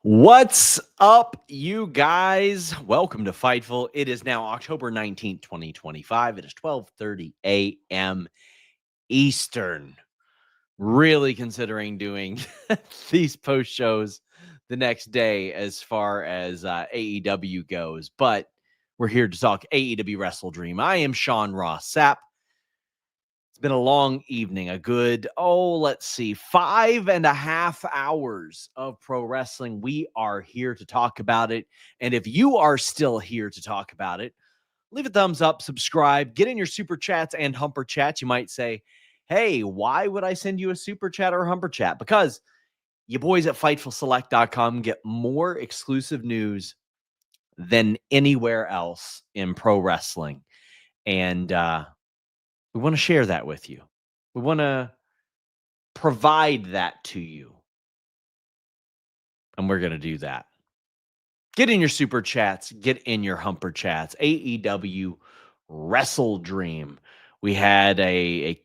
What's up, you guys? Welcome to Fightful. It is now October 19th, 2025. It is 12:30 a.m. Eastern. Really considering doing these post shows the next day as far as AEW goes, but we're here to talk AEW WrestleDream. I am Ross Sapp. It's been a long evening, a good, 5.5 hours of pro wrestling. We are here to talk about it. And if you are still here to talk about it, leave a thumbs up, subscribe, get in your super chats and humper chats. You might say, hey, why would I send you a super chat or a humper chat? Because you boys at FightfulSelect.com get more exclusive news than anywhere else in pro wrestling. And, we want to share that with you. We want to provide that to you. And we're going to do that. Get in your super chats. Get in your humper chats. AEW WrestleDream. We had a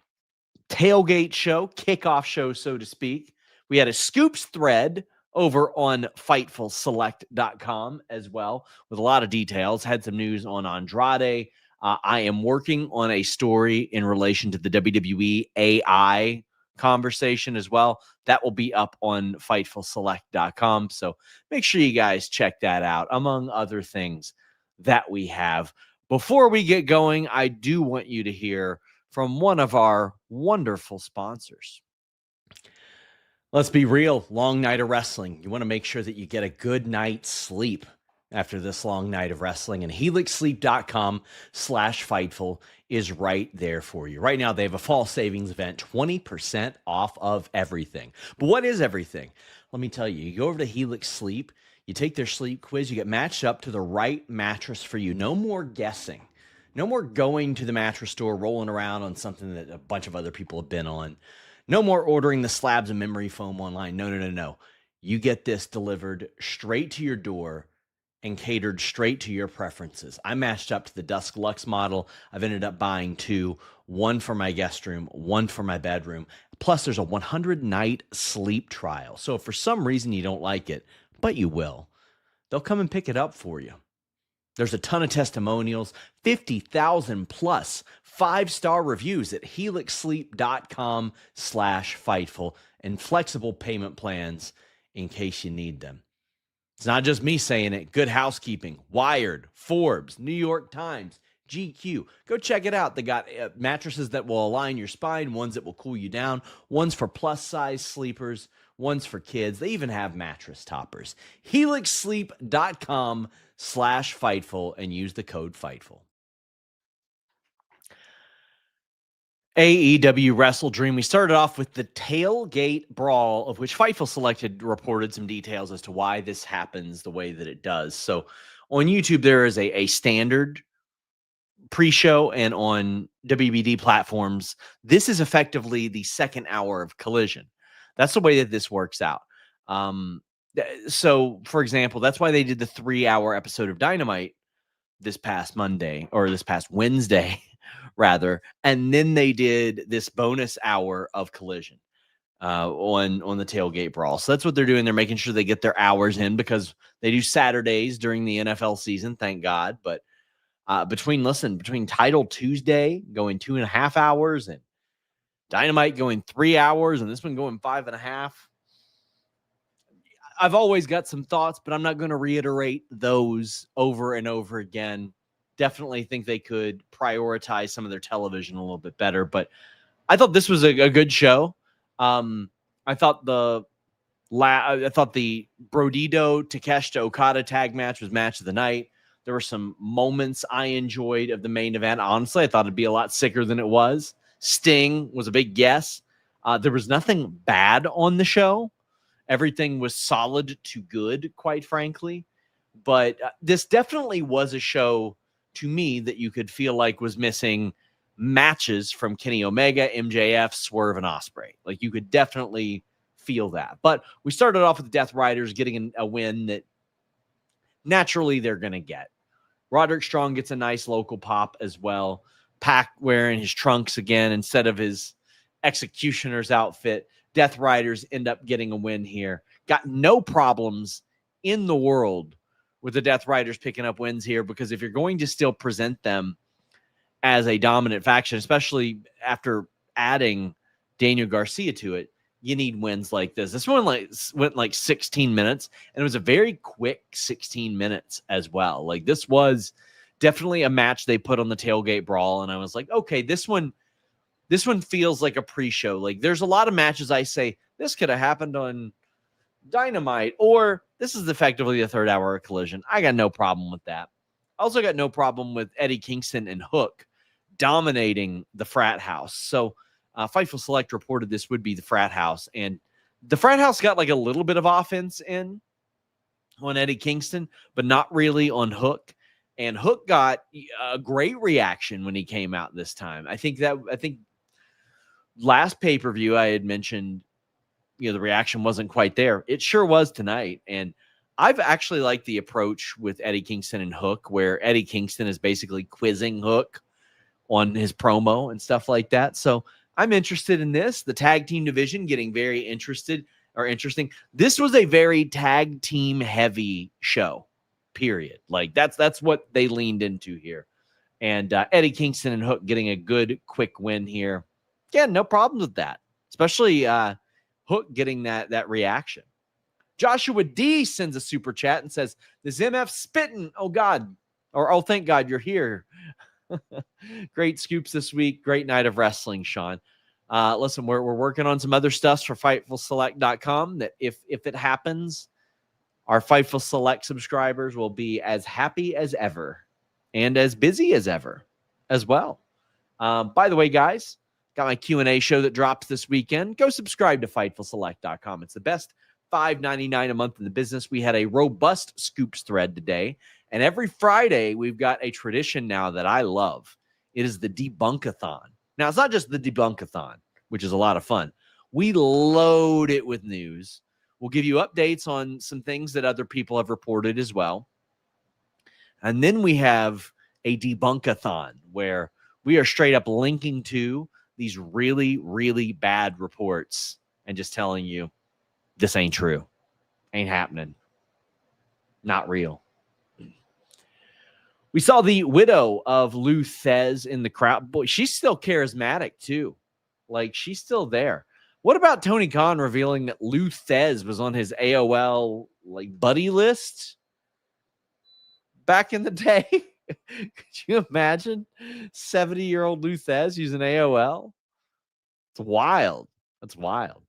tailgate show, kickoff show, so to speak. We had a scoops thread over on FightfulSelect.com as well with a lot of details. Had some news on Andrade. I am working on a story in relation to the WWE AI conversation as well. That will be up on FightfulSelect.com. So make sure you guys check that out, among other things that we have. Before we get going, I do want you to hear from one of our wonderful sponsors. Let's be real, long night of wrestling. You want to make sure that you get a good night's sleep after this long night of wrestling, and helixsleep.com/Fightful is right there for you. Right now, they have a fall savings event, 20% off of everything. But what is everything? Let me tell you. You go over to Helix Sleep, you take their sleep quiz, you get matched up to the right mattress for you. No more guessing. No more going to the mattress store, rolling around on something that a bunch of other people have been on. No more ordering the slabs of memory foam online. No. You get this delivered straight to your door and catered straight to your preferences. I matched up to the Dusk Lux model. I've ended up buying two, one for my guest room, one for my bedroom. Plus, there's a 100-night sleep trial. So if for some reason you don't like it, but you will, they'll come and pick it up for you. There's a ton of testimonials, 50,000 plus 5-star reviews at helixsleep.com/Fightful, and flexible payment plans in case you need them. It's not just me saying it. Good Housekeeping, Wired, Forbes, New York Times, GQ. Go check it out. They got mattresses that will align your spine, ones that will cool you down, ones for plus-size sleepers, ones for kids. They even have mattress toppers. helixsleep.com/Fightful and use the code Fightful. AEW WrestleDream. We started off with the tailgate brawl, of which Fightful Selected reported some details as to why this happens the way that it does. So on YouTube, there is a standard pre-show, and on WBD platforms, this is effectively the second hour of Collision. That's the way that this works out. So, for example, that's why they did the 3-hour episode of Dynamite this past Monday, or this past Wednesday, rather, and then they did this bonus hour of Collision on the tailgate brawl. So that's what they're doing. They're making sure they get their hours in, because they do Saturdays during the NFL season, thank God. But between Title Tuesday going 2.5 hours and Dynamite going 3 hours and this one going 5.5, I've always got some thoughts, but I'm not going to reiterate those over and over again. Definitely think they could prioritize some of their television a little bit better, but I thought this was a good show. I thought the Brodido Takeshita Okada tag match was match of the night. There were some moments I enjoyed of the main event. Honestly, I thought it'd be a lot sicker than it was. Sting was a big guess. There was nothing bad on the show. Everything was solid to good, quite frankly. But this definitely was a show, to me, that you could feel like was missing matches from Kenny Omega, MJF, Swerve, and Ospreay. Like, you could definitely feel that. But we started off with the Death Riders getting a win that naturally they're going to get. Roderick Strong gets a nice local pop as well. Pac wearing his trunks again instead of his executioner's outfit. Death Riders end up getting a win here. Got no problems in the world with the Death Riders picking up wins here, because if you're going to still present them as a dominant faction, especially after adding Daniel Garcia to it, you need wins like this. This one went like 16 minutes, and it was a very quick 16 minutes as well. Like, this was definitely a match they put on the Tailgate Brawl, and I was like, okay, this one feels like a pre-show. Like, there's a lot of matches I say, this could have happened on Dynamite, or this is effectively a third hour of Collision. I got no problem with that. I also got no problem with Eddie Kingston and Hook dominating the Frat House. So Fightful Select reported this would be the Frat House, and the Frat House got like a little bit of offense in on Eddie Kingston, but not really on Hook. And Hook got a great reaction when he came out this time. I think last pay-per-view I had mentioned, the reaction wasn't quite there. It sure was tonight. And I've actually liked the approach with Eddie Kingston and Hook, where Eddie Kingston is basically quizzing Hook on his promo and stuff like that. So I'm interested in this. The tag team division getting very interesting. This was a very tag team heavy show, period. Like, that's what they leaned into here. And Eddie Kingston and Hook getting a good quick win here. Yeah, no problems with that. Especially Hook getting that reaction. Joshua D sends a super chat and says, "This MF spitting. Oh God." Or, "Oh, thank God you're here." Great scoops this week. Great night of wrestling, Sean. Listen, we're working on some other stuff for FightfulSelect.com that if it happens, our Fightful Select subscribers will be as happy as ever and as busy as ever as well. By the way, guys, got my Q&A show that drops this weekend. Go subscribe to FightfulSelect.com. It's the best $5.99 a month in the business. We had a robust scoops thread today. And every Friday, we've got a tradition now that I love. It is the Debunkathon. Now, it's not just the Debunkathon, which is a lot of fun. We load it with news. We'll give you updates on some things that other people have reported as well. And then we have a Debunkathon, where we are straight up linking to these really, really bad reports and just telling you, this ain't true. Ain't happening. Not real. We saw the widow of Lou Thez in the crowd. Boy, she's still charismatic too. Like, she's still there. What about Tony Khan revealing that Lou Thez was on his AOL like buddy list back in the day? Could you imagine 70-year-old Lou Thez using AOL? It's wild. That's wild.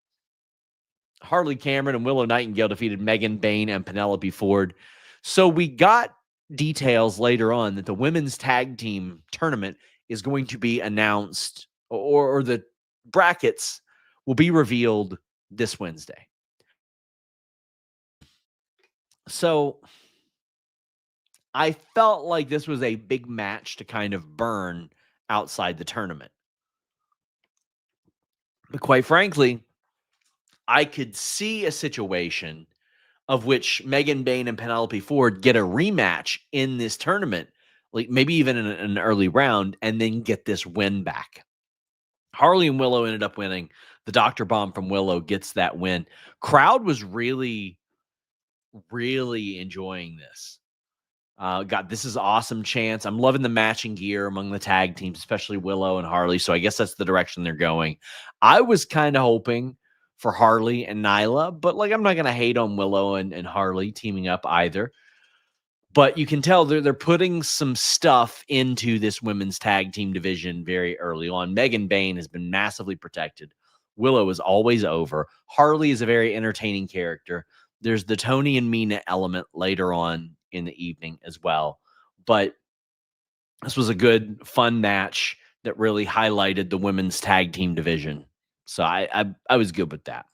Harley Cameron and Willow Nightingale defeated Megan Bayne and Penelope Ford. So we got details later on that the women's tag team tournament is going to be announced, or the brackets will be revealed this Wednesday. So I felt like this was a big match to kind of burn outside the tournament. But quite frankly, I could see a situation of which Megan Bayne and Penelope Ford get a rematch in this tournament, like maybe even in an early round, and then get this win back. Harley and Willow ended up winning. The Dr. Bomb from Willow gets that win. Crowd was really, really enjoying this. God, this is awesome chance. I'm loving the matching gear among the tag teams, especially Willow and Harley. So I guess that's the direction they're going. I was kind of hoping for Harley and Nyla, but like, I'm not going to hate on Willow and Harley teaming up either. But you can tell they're putting some stuff into this women's tag team division very early on. Megan Bayne has been massively protected. Willow is always over. Harley is a very entertaining character. There's the Toni and Mina element later on in the evening as well. But this was a good, fun match that really highlighted the women's tag team division. So I was good with that.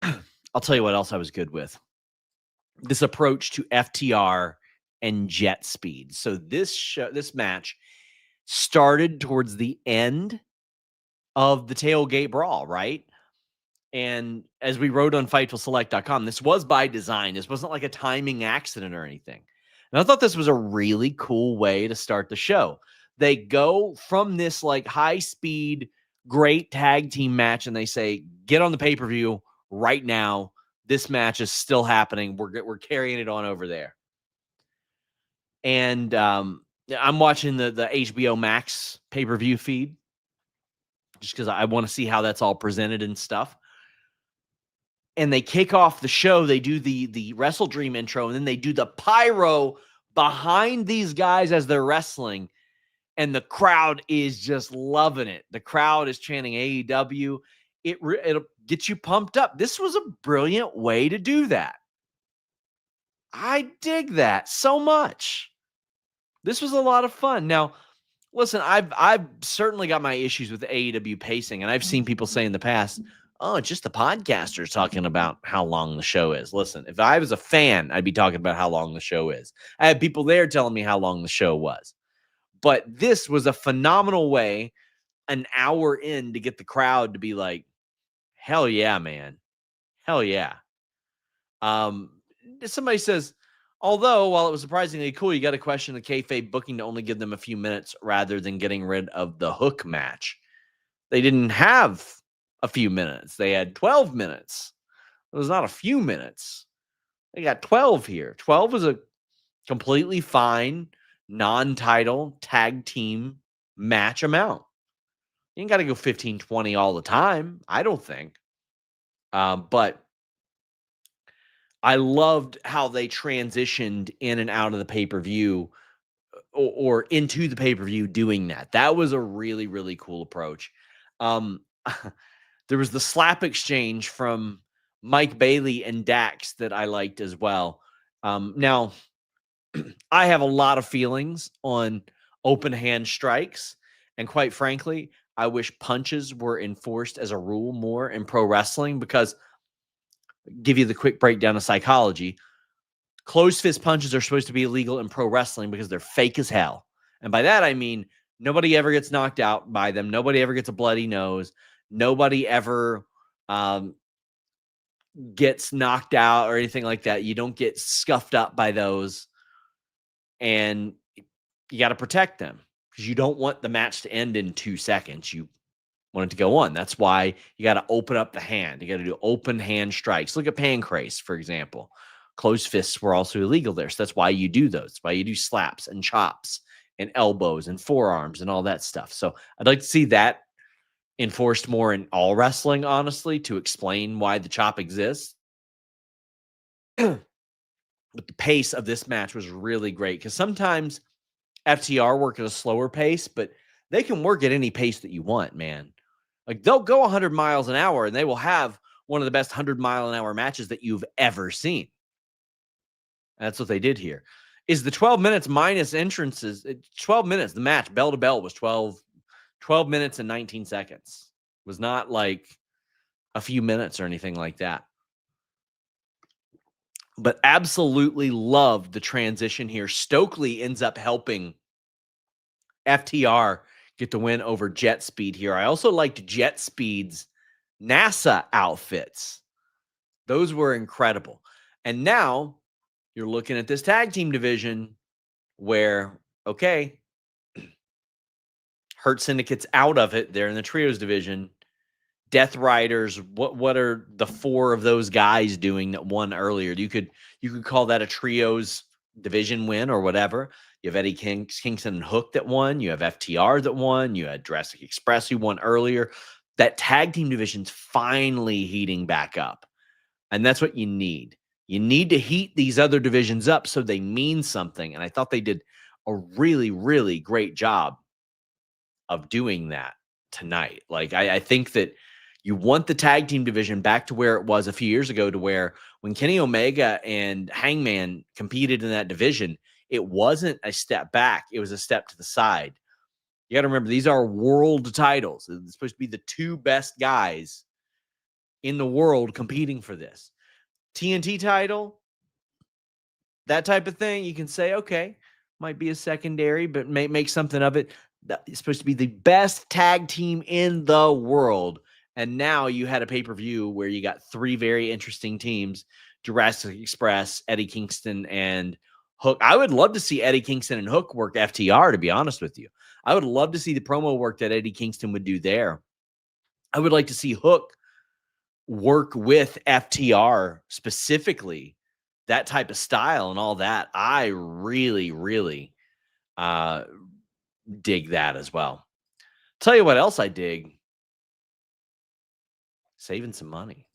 I'll tell you what else I was good with. This approach to FTR and Jet Speed. So this match started towards the end of the Tailgate Brawl, right? And as we wrote on FightfulSelect.com, this was by design. This wasn't like a timing accident or anything. And I thought this was a really cool way to start the show. They go from this like high-speed, great tag team match, and they say, get on the pay-per-view right now. this match is still happening. We're carrying it on over there. And I'm watching the HBO Max pay-per-view feed just because I want to see how that's all presented and stuff. And they kick off the show. They do the WrestleDream intro, and then they do the pyro behind these guys as they're wrestling. And the crowd is just loving it. The crowd is chanting AEW. It'll get you pumped up. This was a brilliant way to do that. I dig that so much. This was a lot of fun. Now, listen, I've certainly got my issues with the AEW pacing, and I've seen people say in the past, oh, it's just the podcasters talking about how long the show is. Listen, if I was a fan, I'd be talking about how long the show is. I had people there telling me how long the show was. But this was a phenomenal way, an hour in, to get the crowd to be like, hell yeah, man. Hell yeah. Somebody says, although, while it was surprisingly cool, you got to question the kayfabe booking to only give them a few minutes rather than getting rid of the Hook match. They didn't have a few minutes. They had 12 minutes. It was not a few minutes. They got 12 here. 12 is a completely fine non-title tag team match amount. You ain't got to go 15, 20 all the time, I don't think. But I loved how they transitioned in and out of the pay-per-view or into the pay-per-view doing that. That was a really, really cool approach. There was the slap exchange from Mike Bailey and Dax that I liked as well. Now, I have a lot of feelings on open hand strikes. And quite frankly, I wish punches were enforced as a rule more in pro wrestling, because give you the quick breakdown of psychology. Closed fist punches are supposed to be illegal in pro wrestling because they're fake as hell. And by that, I mean, nobody ever gets knocked out by them. Nobody ever gets a bloody nose. Nobody ever gets knocked out or anything like that. You don't get scuffed up by those. And you got to protect them because you don't want the match to end in 2 seconds. You want it to go on. That's why you got to open up the hand. You got to do open hand strikes. Look at Pancrase, for example. Closed fists were also illegal there. So that's why you do those. That's why you do slaps and chops and elbows and forearms and all that stuff. So I'd like to see that enforced more in all wrestling, honestly, to explain why the chop exists. But the pace of this match was really great, because sometimes FTR work at a slower pace, but they can work at any pace that you want, man. Like, they'll go 100 miles an hour and they will have one of the best 100-mile-an-hour matches that you've ever seen. And that's what they did here. Is the 12 minutes minus entrances, 12 minutes, the match, bell to bell, was 12 minutes and 19 seconds. It was not like a few minutes or anything like that. But absolutely loved the transition here. Stokely ends up helping FTR get the win over Jet Speed here. I also liked Jet Speed's NASA outfits. Those were incredible. And now you're looking at this tag team division where, okay, Hurt Syndicate's out of it. They're in the trios division. Death Riders, what are the four of those guys doing that won earlier? You could call that a trios division win or whatever. You have Eddie Kingston and Hook that won. You have FTR that won. You had Jurassic Express who won earlier. That tag team division's finally heating back up. And that's what you need. You need to heat these other divisions up so they mean something. And I thought they did a really, really great job of doing that tonight. Like, I think that you want the tag team division back to where it was a few years ago, to where when Kenny Omega and Hangman competed in that division, it wasn't a step back. It was a step to the side. You got to remember, these are world titles. It's supposed to be the two best guys in the world competing for this. TNT title, that type of thing, you can say, okay, might be a secondary, but make something of it. It's supposed to be the best tag team in the world. And now you had a pay-per-view where you got three very interesting teams: Jurassic Express, Eddie Kingston, and Hook. I would love to see Eddie Kingston and Hook work FTR, to be honest with you. I would love to see the promo work that Eddie Kingston would do there. I would like to see Hook work with FTR specifically, that type of style and all that, I really, really dig that as well. Tell you what else I dig. Saving some money.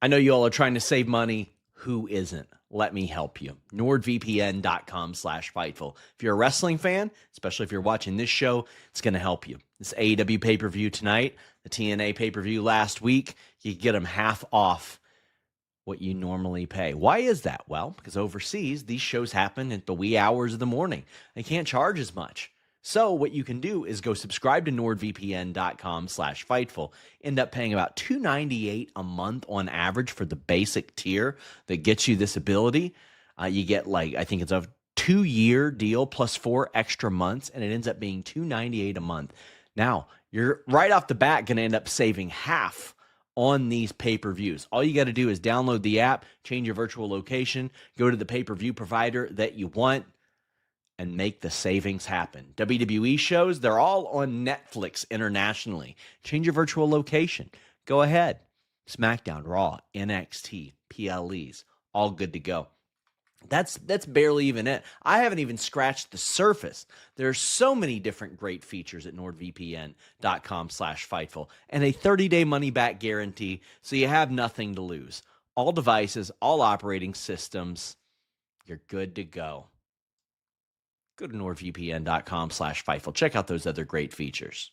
I know you all are trying to save money. Who isn't? Let me help you. NordVPN.com/Fightful. If you're a wrestling fan, especially if you're watching this show, it's going to help you. This AEW pay-per-view tonight, the TNA pay-per-view last week, you get them half off what you normally pay. Why is that? Well, because overseas, these shows happen at the wee hours of the morning. They can't charge as much. So what you can do is go subscribe to NordVPN.com/Fightful. End up paying about $298 a month on average for the basic tier that gets you this ability. You get I think it's a 2-year deal plus 4 extra months, and it ends up being $298 a month. Now, you're right off the bat going to end up saving half on these pay-per-views. All you got to do is download the app, change your virtual location, go to the pay-per-view provider that you want, and make the savings happen. WWE shows, they're all on Netflix internationally. Change your virtual location. Go ahead. SmackDown, Raw, NXT, PLEs, all good to go. That's barely even it. I haven't even scratched the surface. There are so many different great features at NordVPN.com/Fightful and a 30-day money-back guarantee, so you have nothing to lose. All devices, all operating systems, you're good to go. Go to NordVPN.com/Fightful. Check out those other great features.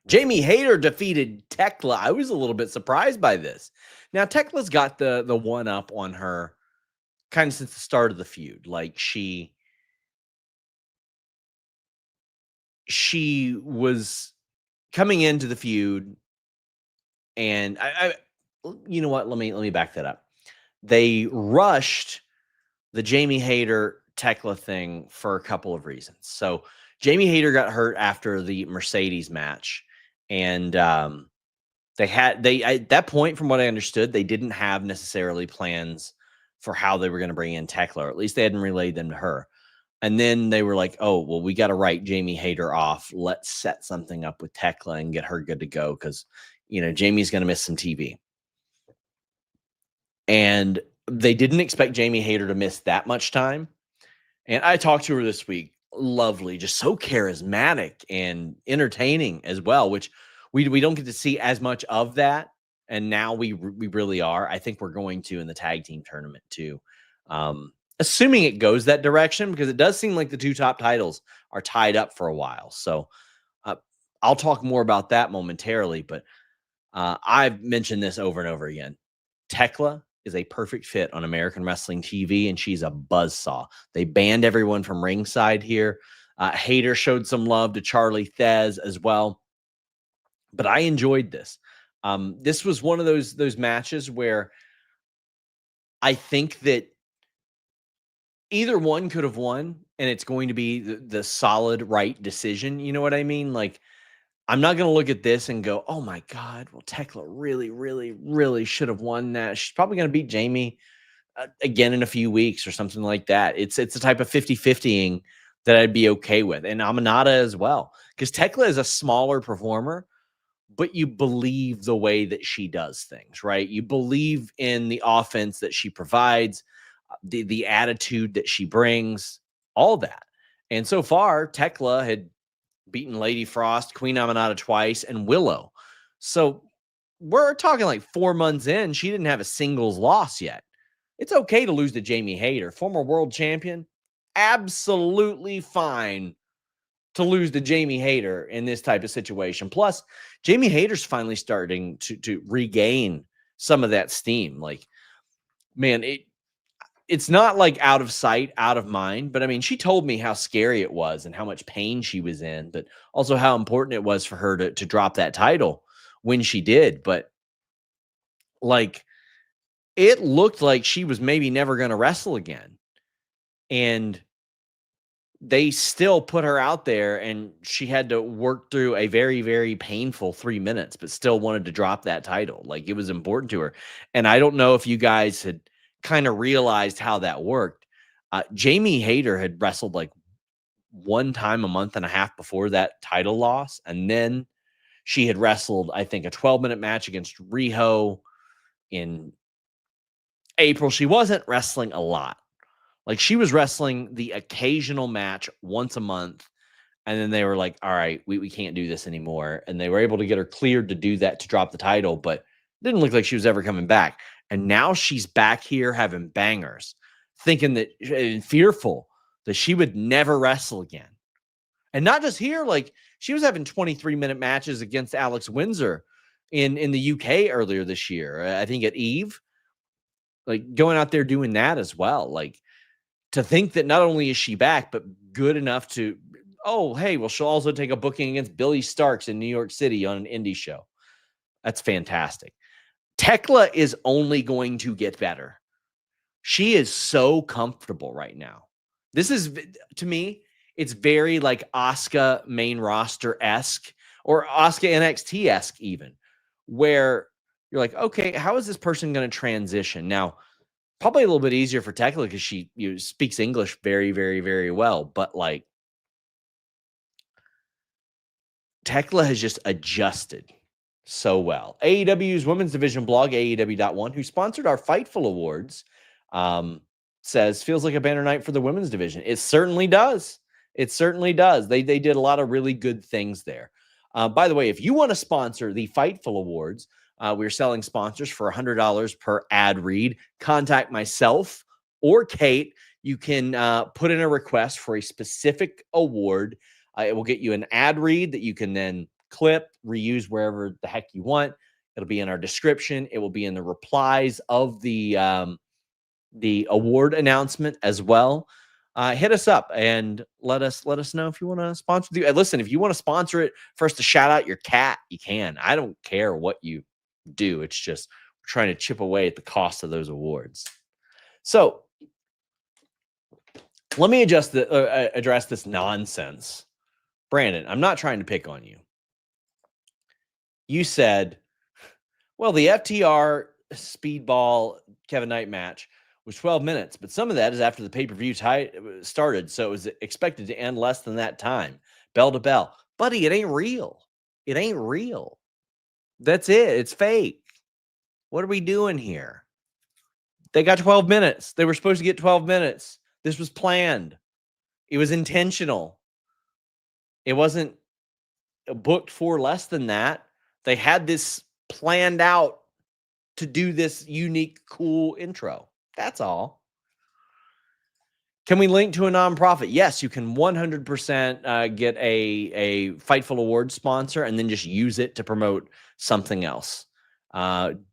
Jamie Hayter defeated Thekla. I was a little bit surprised by this. Now, Tekla's got the one up on her kind of since the start of the feud. Like she was coming into the feud, and I you know what? Let me back that up. They rushed the Jamie Hayter Thekla thing for a couple of reasons. So Jamie Hayter got hurt after the Mercedes match, and they at that point, from what I understood, they didn't have necessarily plans for how they were going to bring in Thekla, or at least they hadn't relayed them to her. And then they were like, "Oh, well, we got to write Jamie Hayter off. Let's set something up with Thekla and get her good to go because Jamie's going to miss some TV." And they didn't expect Jamie Hayter to miss that much time. And I talked to her this week. Lovely, just so charismatic and entertaining as well, which we don't get to see as much of that. And now we really are. I think we're going to in the tag team tournament too. Assuming it goes that direction, because it does seem like the 2 top titles are tied up for a while. So I'll talk more about that momentarily, but I've mentioned this over and over again. Thekla is a perfect fit on American Wrestling TV, and she's a buzzsaw. They banned everyone from ringside here. Hayter showed some love to Charlie Thez as well. But I enjoyed this. This was one of those matches where I think that either one could have won, and it's going to be the solid right decision. You know what I mean? Like, I'm not going to look at this and go, "Oh my God, well, Thekla really, really, really should have won that." She's probably going to beat Jamie again in a few weeks or something like that. It's a type of 50-50ing that I'd be okay with. And Aminata as well, because Thekla is a smaller performer, but you believe the way that she does things, right? You believe in the offense that she provides, the attitude that she brings, all that. And so far, Thekla had beaten Lady Frost, Queen Aminata twice, and Willow. So we're talking like 4 months in. She didn't have a singles loss yet. It's okay to lose to Jamie Hayter, former world champion. Absolutely fine to lose to Jamie Hayter in this type of situation. Plus, Jamie Hayter's finally starting to regain some of that steam. Like, man, it's not like out of sight, out of mind, but I mean, she told me how scary it was and how much pain she was in, but also how important it was for her to drop that title when she did. But like, it looked like she was maybe never going to wrestle again. And they still put her out there, and she had to work through a very, very painful 3 minutes, but still wanted to drop that title. Like, it was important to her. And I don't know if you guys had kind of realized how that worked. Jamie Hayter had wrestled like one time a month and a half before that title loss. And then She had wrestled, I think, a 12-minute match against Riho in April. She wasn't wrestling a lot. Like, she was wrestling the occasional match once a month, and then they were like, all right, we can't do this anymore. And they were able to get her cleared to do that, to drop the title, but it didn't look like she was ever coming back. And now she's back here having bangers, thinking that, and fearful that she would never wrestle again. And not just here, like, she was having 23-minute matches against Alex Windsor in the UK earlier this year, I think at Eve, like going out there doing that as well. Like, to think that not only is she back, but good enough to, oh, hey, well, she'll also take a booking against Billy Starks in New York City on an indie show. That's fantastic. Thekla is only going to get better. She is so comfortable right now. This is, to me, it's very like Asuka main roster-esque or Asuka NXT-esque even, where you're like, okay, how is this person going to transition? Now, probably a little bit easier for Thekla because she speaks English very, very, very well. But like, Thekla has just adjusted so well. AEW's women's division blog, AEW.1, who sponsored our Fightful Awards, says, feels like a banner night for the women's division. It certainly does. It certainly does. They did a lot of really good things there. By the way, if you want to sponsor the Fightful Awards, we're selling sponsors for $100 per ad read. Contact myself or Kate. You can put in a request for a specific award. It will get you an ad read that you can then clip, reuse wherever the heck you want. It'll be in our description. It will be in the replies of the award announcement as well. Hit us up and let us know if you want to sponsor the. Listen, if you want to sponsor it for us to shout out your cat, you can. I don't care what you do. It's just we're trying to chip away at the cost of those awards. So let me address this nonsense. Brandon, I'm not trying to pick on you. You said, well, the FTR Speedball Kevin Knight match was 12 minutes, but some of that is after the pay-per-view started, so it was expected to end less than that time, bell to bell. Buddy, it ain't real. It ain't real. That's it. It's fake. What are we doing here? They got 12 minutes. They were supposed to get 12 minutes. This was planned. It was intentional. It wasn't booked for less than that. They had this planned out to do this unique, cool intro. That's all. Can we link to a nonprofit? Yes, you can 100% get a Fightful Awards sponsor and then just use it to promote something else.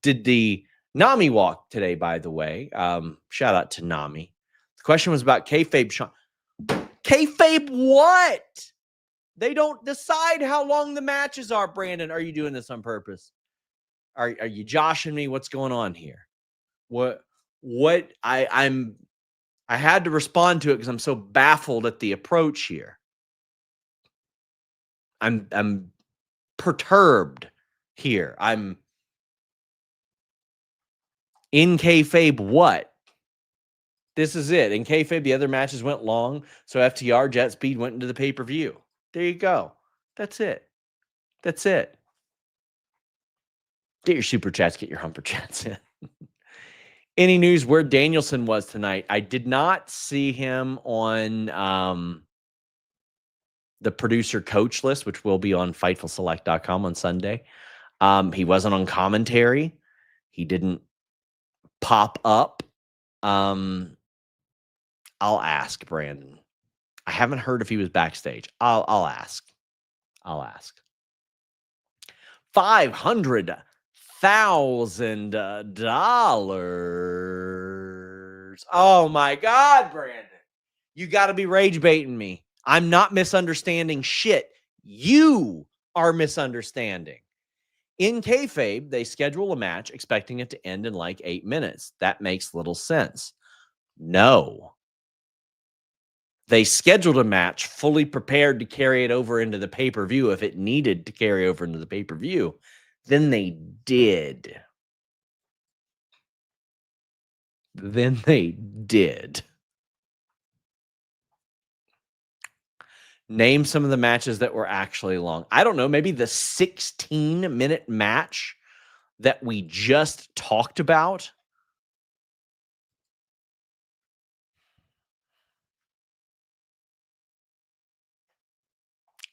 Did the Nami walk today, by the way? Shout out to Nami. The question was about kayfabe. Kayfabe what? They don't decide how long the matches are, Brandon. Are you doing this on purpose? Are you joshing me? What's going on here? What I had to respond to it because I'm so baffled at the approach here. I'm perturbed here. I'm in kayfabe what? This is it. In kayfabe, the other matches went long, so FTR Jet Speed went into the pay-per-view. There you go. That's it. That's it. Get your super chats, get your humper chats in. Any news where Danielson was tonight? I did not see him on the producer coach list, which will be on FightfulSelect.com on Sunday. He wasn't on commentary. He didn't pop up. I'll ask Brandon. I haven't heard if he was backstage. I'll ask. $500,000. Oh my God, Brandon. You got to be rage baiting me. I'm not misunderstanding shit. You are misunderstanding. In kayfabe, they schedule a match expecting it to end in like 8 minutes. That makes little sense. No. They scheduled a match fully prepared to carry it over into the pay-per-view if it needed to carry over into the pay-per-view. Then they did. Name some of the matches that were actually long. I don't know, maybe the 16-minute match that we just talked about.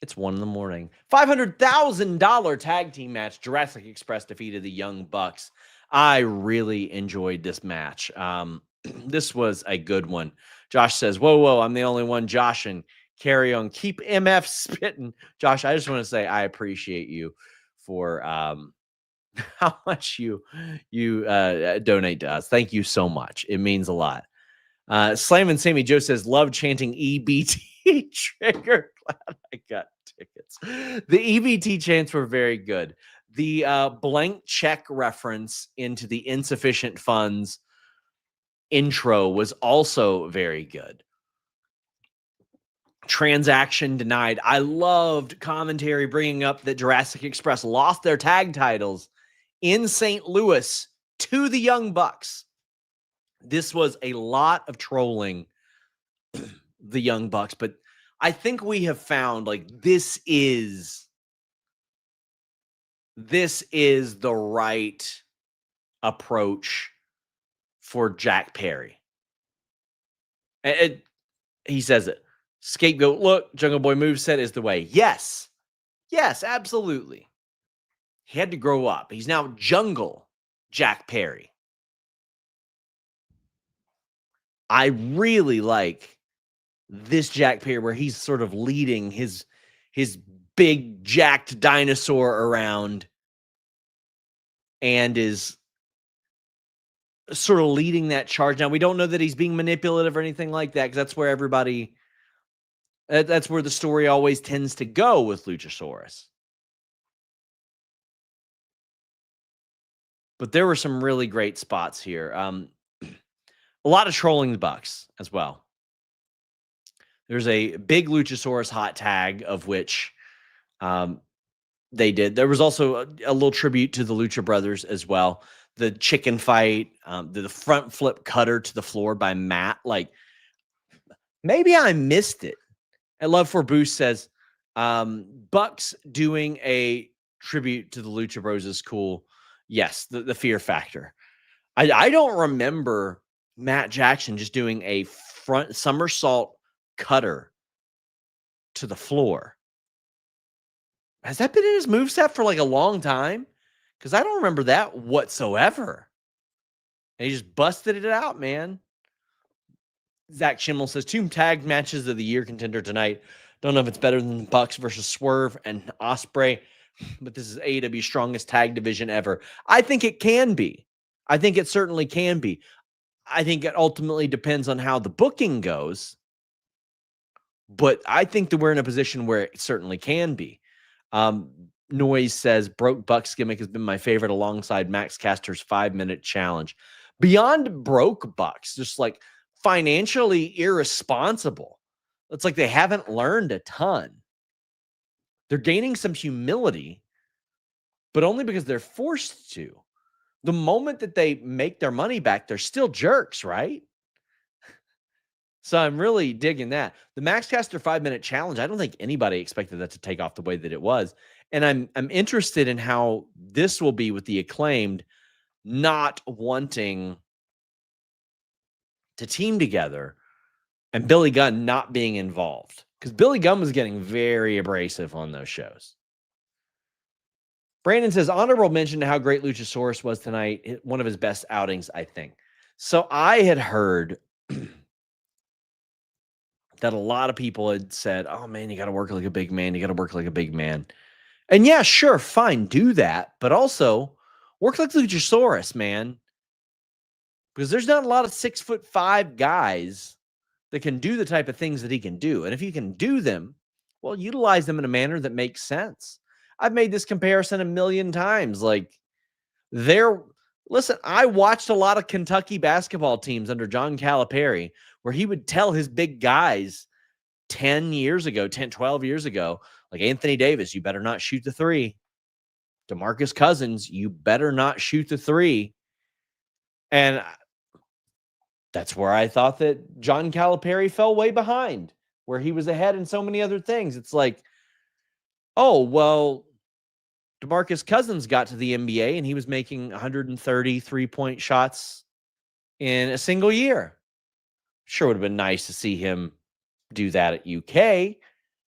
It's 1 a.m. $500,000 tag team match. Jurassic Express defeated the Young Bucks. I really enjoyed this match. This was a good one. Josh says, whoa, I'm the only one joshing. Carry on. Keep MF spitting. Josh, I just want to say I appreciate you for how much you donate to us. Thank you so much. It means a lot. Slam and Sammy Joe says, love chanting EBT trigger. Glad I got tickets. The EBT chants were very good. The blank check reference into the insufficient funds intro was also very good. Transaction denied. I loved commentary bringing up that Jurassic Express lost their tag titles in St. Louis to the Young Bucks. This was a lot of trolling the Young Bucks, but I think we have found like this is the right approach for Jack Perry. He says it. Scapegoat look, Jungle Boy moveset is the way. Yes, absolutely. He had to grow up. He's now Jungle Jack Perry. I really like this Jack Perry where he's sort of leading his big jacked dinosaur around and is sort of leading that charge. Now, we don't know that he's being manipulative or anything like that because that's where that's where the story always tends to go with Luchasaurus. But there were some really great spots here. A lot of trolling the Bucks as well. There's a big Luchasaurus hot tag of which they did. There was also a little tribute to the Lucha Brothers as well. The chicken fight, the front flip cutter to the floor by Matt. Like, maybe I missed it. And Love for Boost says, Bucks doing a tribute to the Lucha Bros is cool. Yes, the fear factor. I don't remember Matt Jackson just doing a front somersault cutter to the floor. Has that been in his moveset for like a long time? Because I don't remember that whatsoever. And he just busted it out, man. Zach Schimmel says, 2 tag matches of the year contender tonight. Don't know if it's better than Bucks versus Swerve and Ospreay, but this is AEW's strongest tag division ever. I think it can be. I think it certainly can be. I think it ultimately depends on how the booking goes, but I think that we're in a position where it certainly can be. Noise says, Broke Bucks gimmick has been my favorite alongside Max Caster's 5-minute challenge. Beyond Broke Bucks, just like financially irresponsible. It's like they haven't learned a ton. They're gaining some humility, but only because they're forced to. The moment that they make their money back, they're still jerks, right? So I'm really digging that. The Max Caster 5-minute challenge, I don't think anybody expected that to take off the way that it was. And I'm interested in how this will be with the Acclaimed not wanting to team together and Billy Gunn not being involved. Because Billy Gunn was getting very abrasive on those shows. Brandon says, honorable mention to how great Luchasaurus was tonight. One of his best outings, I think. So I had heard that a lot of people had said, oh, man, you got to work like a big man. You got to work like a big man. And yeah, sure, fine, do that. But also work like Luchasaurus, man. Because there's not a lot of 6'5" guys that can do the type of things that he can do. And if you can do them, well, utilize them in a manner that makes sense. I've made this comparison a million times. Like, listen, I watched a lot of Kentucky basketball teams under John Calipari where he would tell his big guys 12 years ago, like Anthony Davis, you better not shoot the 3. DeMarcus Cousins, you better not shoot the 3. And that's where I thought that John Calipari fell way behind. where he was ahead in so many other things. It's like, oh, well, DeMarcus Cousins got to the NBA and he was making 130 3-point shots in a single year. Sure would have been nice to see him do that at UK,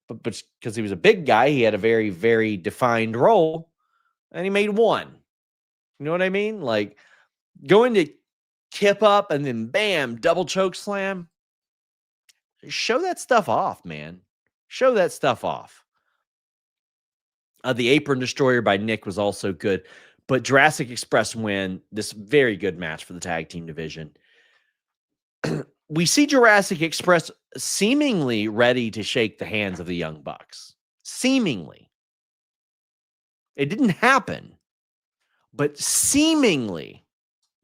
but because he was a big guy, he had a very, very defined role, and he made one. You know what I mean? Like, going to kip up and then bam, double choke slam. Show that stuff off, man. Show that stuff off. The Apron Destroyer by Nick was also good, but Jurassic Express win this very good match for the tag team division. We see Jurassic Express seemingly ready to shake the hands of the Young Bucks. Seemingly. It didn't happen, but seemingly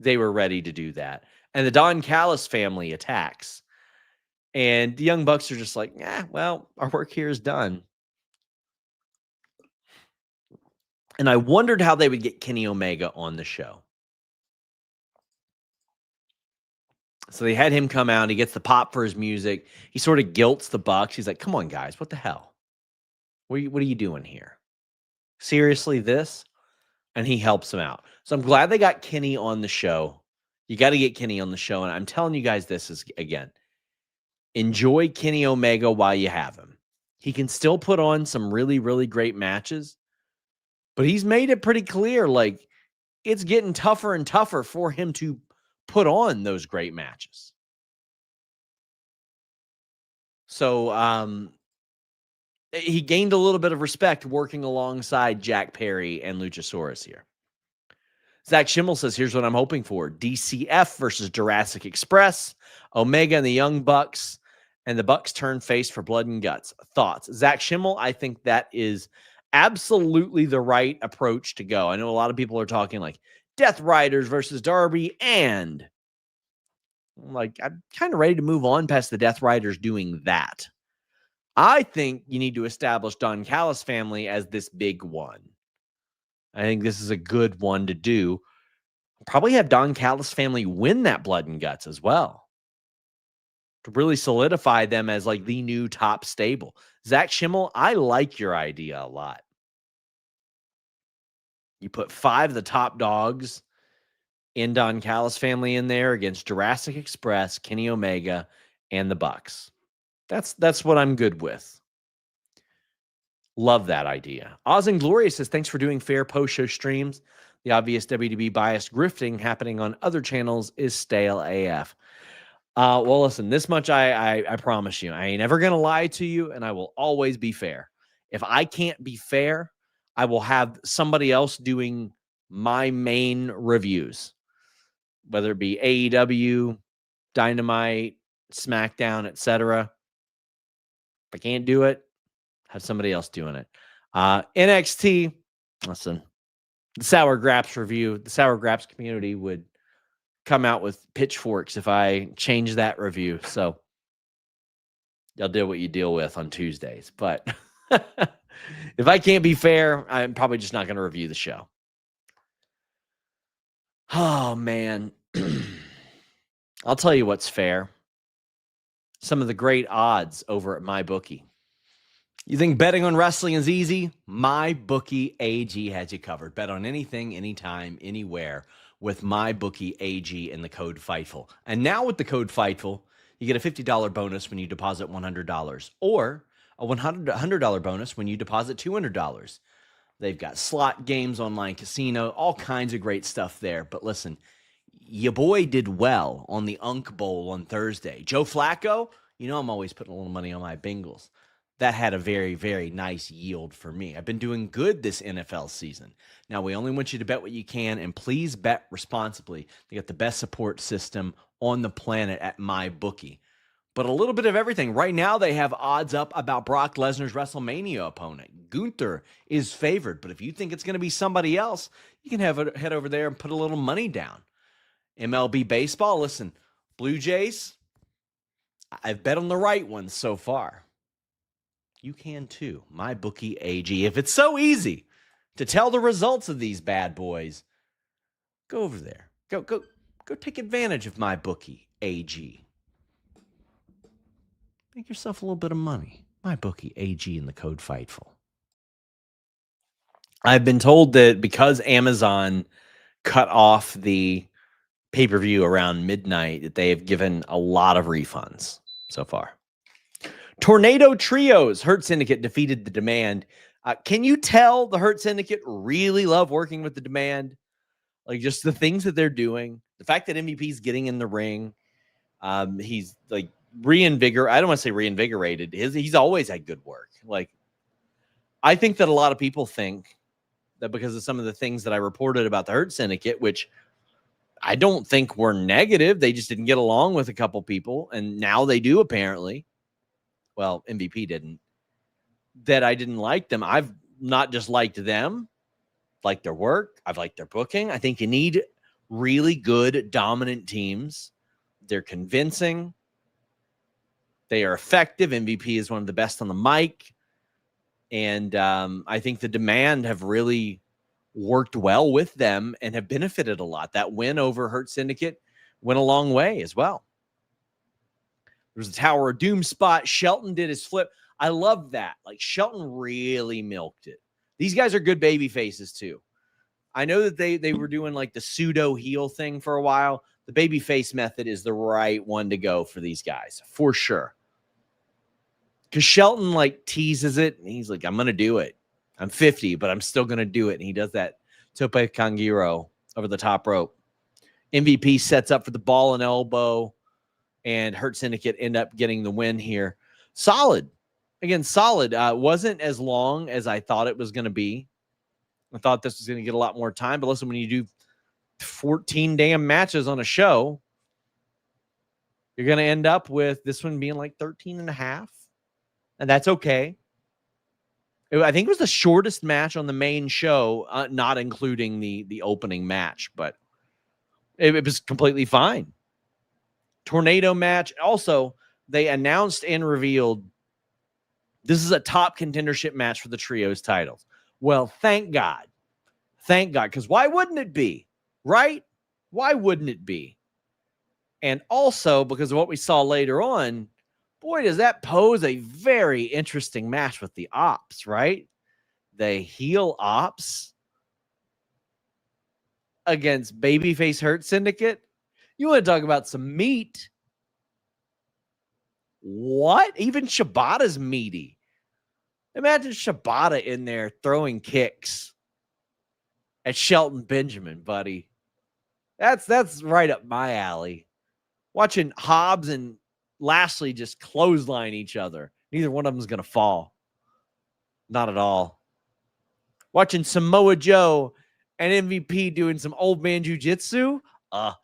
they were ready to do that. And the Don Callis family attacks. And the Young Bucks are just like, well, our work here is done. And I wondered how they would get Kenny Omega on the show. So they had him come out. He gets the pop for his music. He sort of guilts the Bucks. He's like, come on, guys. What the hell? What are you doing here? Seriously, this? And he helps him out. So I'm glad they got Kenny on the show. You got to get Kenny on the show. And I'm telling you guys this is, again, enjoy Kenny Omega while you have him. He can still put on some really, really great matches. But he's made it pretty clear, like, it's getting tougher and tougher for him to put on those great matches. So he gained a little bit of respect working alongside Jack Perry and Luchasaurus here. Zach Schimmel says, here's what I'm hoping for. DCF versus Jurassic Express, Omega and the Young Bucks, and the Bucks turn face for Blood and Guts. Thoughts? Zach Schimmel, I think that is absolutely the right approach to go. I know a lot of people are talking like Death Riders versus Darby, and I'm kind of ready to move on past the Death Riders doing that. I think you need to establish Don Callis family as this big one. I think this is a good one to do. Probably have Don Callis family win that Blood and Guts as well, to really solidify them as like the new top stable. Zach Schimmel, I like your idea a lot. You put 5 of the top dogs in Don Callis family in there against Jurassic Express, Kenny Omega, and the Bucks. That's what I'm good with. Love that idea. Oz and Gloria says, thanks for doing fair post-show streams. The obvious WWE biased grifting happening on other channels is stale AF. Well, listen, this much I promise you. I ain't ever going to lie to you, and I will always be fair. If I can't be fair, I will have somebody else doing my main reviews, whether it be AEW, Dynamite, SmackDown, etc. If I can't do it, have somebody else doing it. NXT, listen, the Sour Graps review, the Sour Graps community would come out with pitchforks if I change that review. So y'all deal what you deal with on Tuesdays. But if I can't be fair, I'm probably just not going to review the show. Oh, man. I'll tell you what's fair. Some of the great odds over at MyBookie. You think betting on wrestling is easy? MyBookie AG has you covered. Bet on anything, anytime, anywhere with MyBookie AG and the code FIGHTFUL. And now with the code FIGHTFUL, you get a $50 bonus when you deposit $100 or a $100 bonus when you deposit $200. They've got slot games, online casino, all kinds of great stuff there. But listen, your boy did well on the Unk Bowl on Thursday. Joe Flacco, you know I'm always putting a little money on my Bengals. That had a very, very nice yield for me. I've been doing good this NFL season. Now, we only want you to bet what you can, and please bet responsibly. They got the best support system on the planet at MyBookie. But a little bit of everything. Right now, they have odds up about Brock Lesnar's WrestleMania opponent. Gunther is favored, but if you think it's going to be somebody else, you can head over there and put a little money down. MLB baseball, listen, Blue Jays, I've bet on the right ones so far. You can too. MyBookie AG. If it's so easy to tell the results of these bad boys, go over there. Go take advantage of MyBookie AG. Make yourself a little bit of money. MyBookie AG and the code FIGHTFUL. I've been told that because Amazon cut off the pay-per-view around midnight, that they have given a lot of refunds so far. Tornado Trios, Hurt Syndicate defeated the Demand. Can you tell the Hurt Syndicate really love working with the Demand? Like, just the things that they're doing. The fact that MVP is getting in the ring. He's like I don't want to say reinvigorated. He's always had good work. Like, I think that a lot of people think that because of some of the things that I reported about the Hurt Syndicate, which I don't think were negative, they just didn't get along with a couple people, and now they do apparently. Well, MVP didn't. That I didn't like them. I've not just liked them, liked their work. I've liked their booking. I think you need really good, dominant teams. They're convincing. They are effective. MVP is one of the best on the mic. And I think the Demand have really worked well with them and have benefited a lot. That win over Hurt Syndicate went a long way as well. There was a Tower of Doom spot. Shelton did his flip. I love that. Like, Shelton really milked it. These guys are good baby faces too. I know that they were doing like the pseudo heel thing for a while. The baby face method is the right one to go for these guys for sure. Because Shelton like teases it and he's like, I'm going to do it. I'm 50, but I'm still going to do it. And he does that tope kangiro over the top rope. MVP sets up for the ball and elbow, and Hurt Syndicate end up getting the win here. Solid. Again, solid. Wasn't as long as I thought it was going to be. I thought this was going to get a lot more time. But listen, when you do 14 damn matches on a show, you're going to end up with this one being like 13 and a half. And that's okay. I think it was the shortest match on the main show, not including the opening match, but it was completely fine. Tornado match. Also, they announced and revealed this is a top contendership match for the trios titles. Well, thank God. Thank God. Because why wouldn't it be? Right? Why wouldn't it be? And also, because of what we saw later on, boy, does that pose a very interesting match with the Ops, right? The heel Ops against Babyface Hurt Syndicate. You want to talk about some meat? What? Even Shibata's meaty. Imagine Shibata in there throwing kicks at Shelton Benjamin, buddy. That's right up my alley. Watching Hobbs and Lashley just clothesline each other. Neither one of them is going to fall. Not at all. Watching Samoa Joe and MVP doing some old man jiu-jitsu.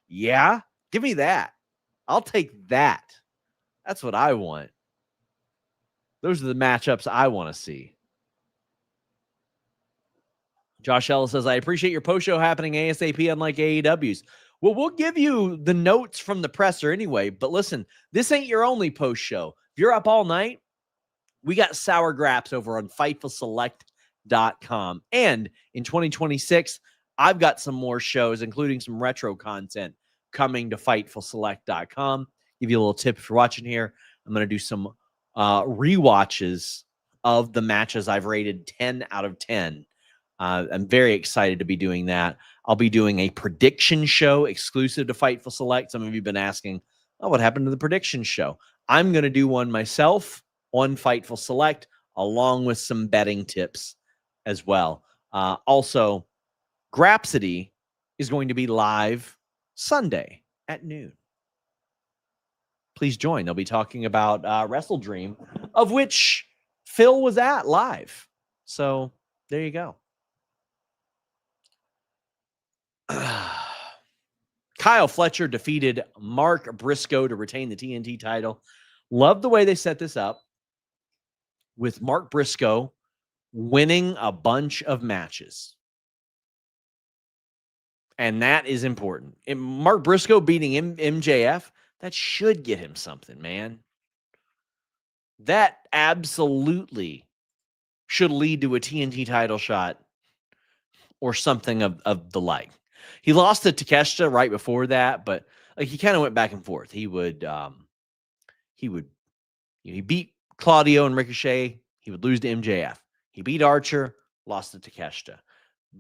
Yeah. Give me that. I'll take that. That's what I want. Those are the matchups I want to see. Josh Ellis says, I appreciate your post show happening ASAP, unlike AEW's. Well, we'll give you the notes from the presser anyway. But listen, this ain't your only post show. If you're up all night, we got Sour Graps over on FightfulSelect.com. And in 2026, I've got some more shows, including some retro content, coming to FightfulSelect.com. Give you a little tip if you're watching here. I'm going to do some rewatches of the matches I've rated 10 out of 10. I'm very excited to be doing that. I'll be doing a prediction show exclusive to Fightful Select. Some of you have been asking, what happened to the prediction show? I'm going to do one myself on Fightful Select, along with some betting tips as well. Also, Grapsody is going to be live Sunday at noon. Please join. They'll be talking about WrestleDream, of which Phil was at live. So there you go. Kyle Fletcher defeated Mark Briscoe to retain the TNT title. Love the way they set this up with Mark Briscoe winning a bunch of matches. And that is important. And Mark Briscoe beating MJF, that should get him something, man. That absolutely should lead to a TNT title shot or something of the like. He lost to Takeshita right before that, but like he kind of went back and forth. He would He beat Claudio and Ricochet. He would lose to MJF. He beat Archer, lost to Takeshita.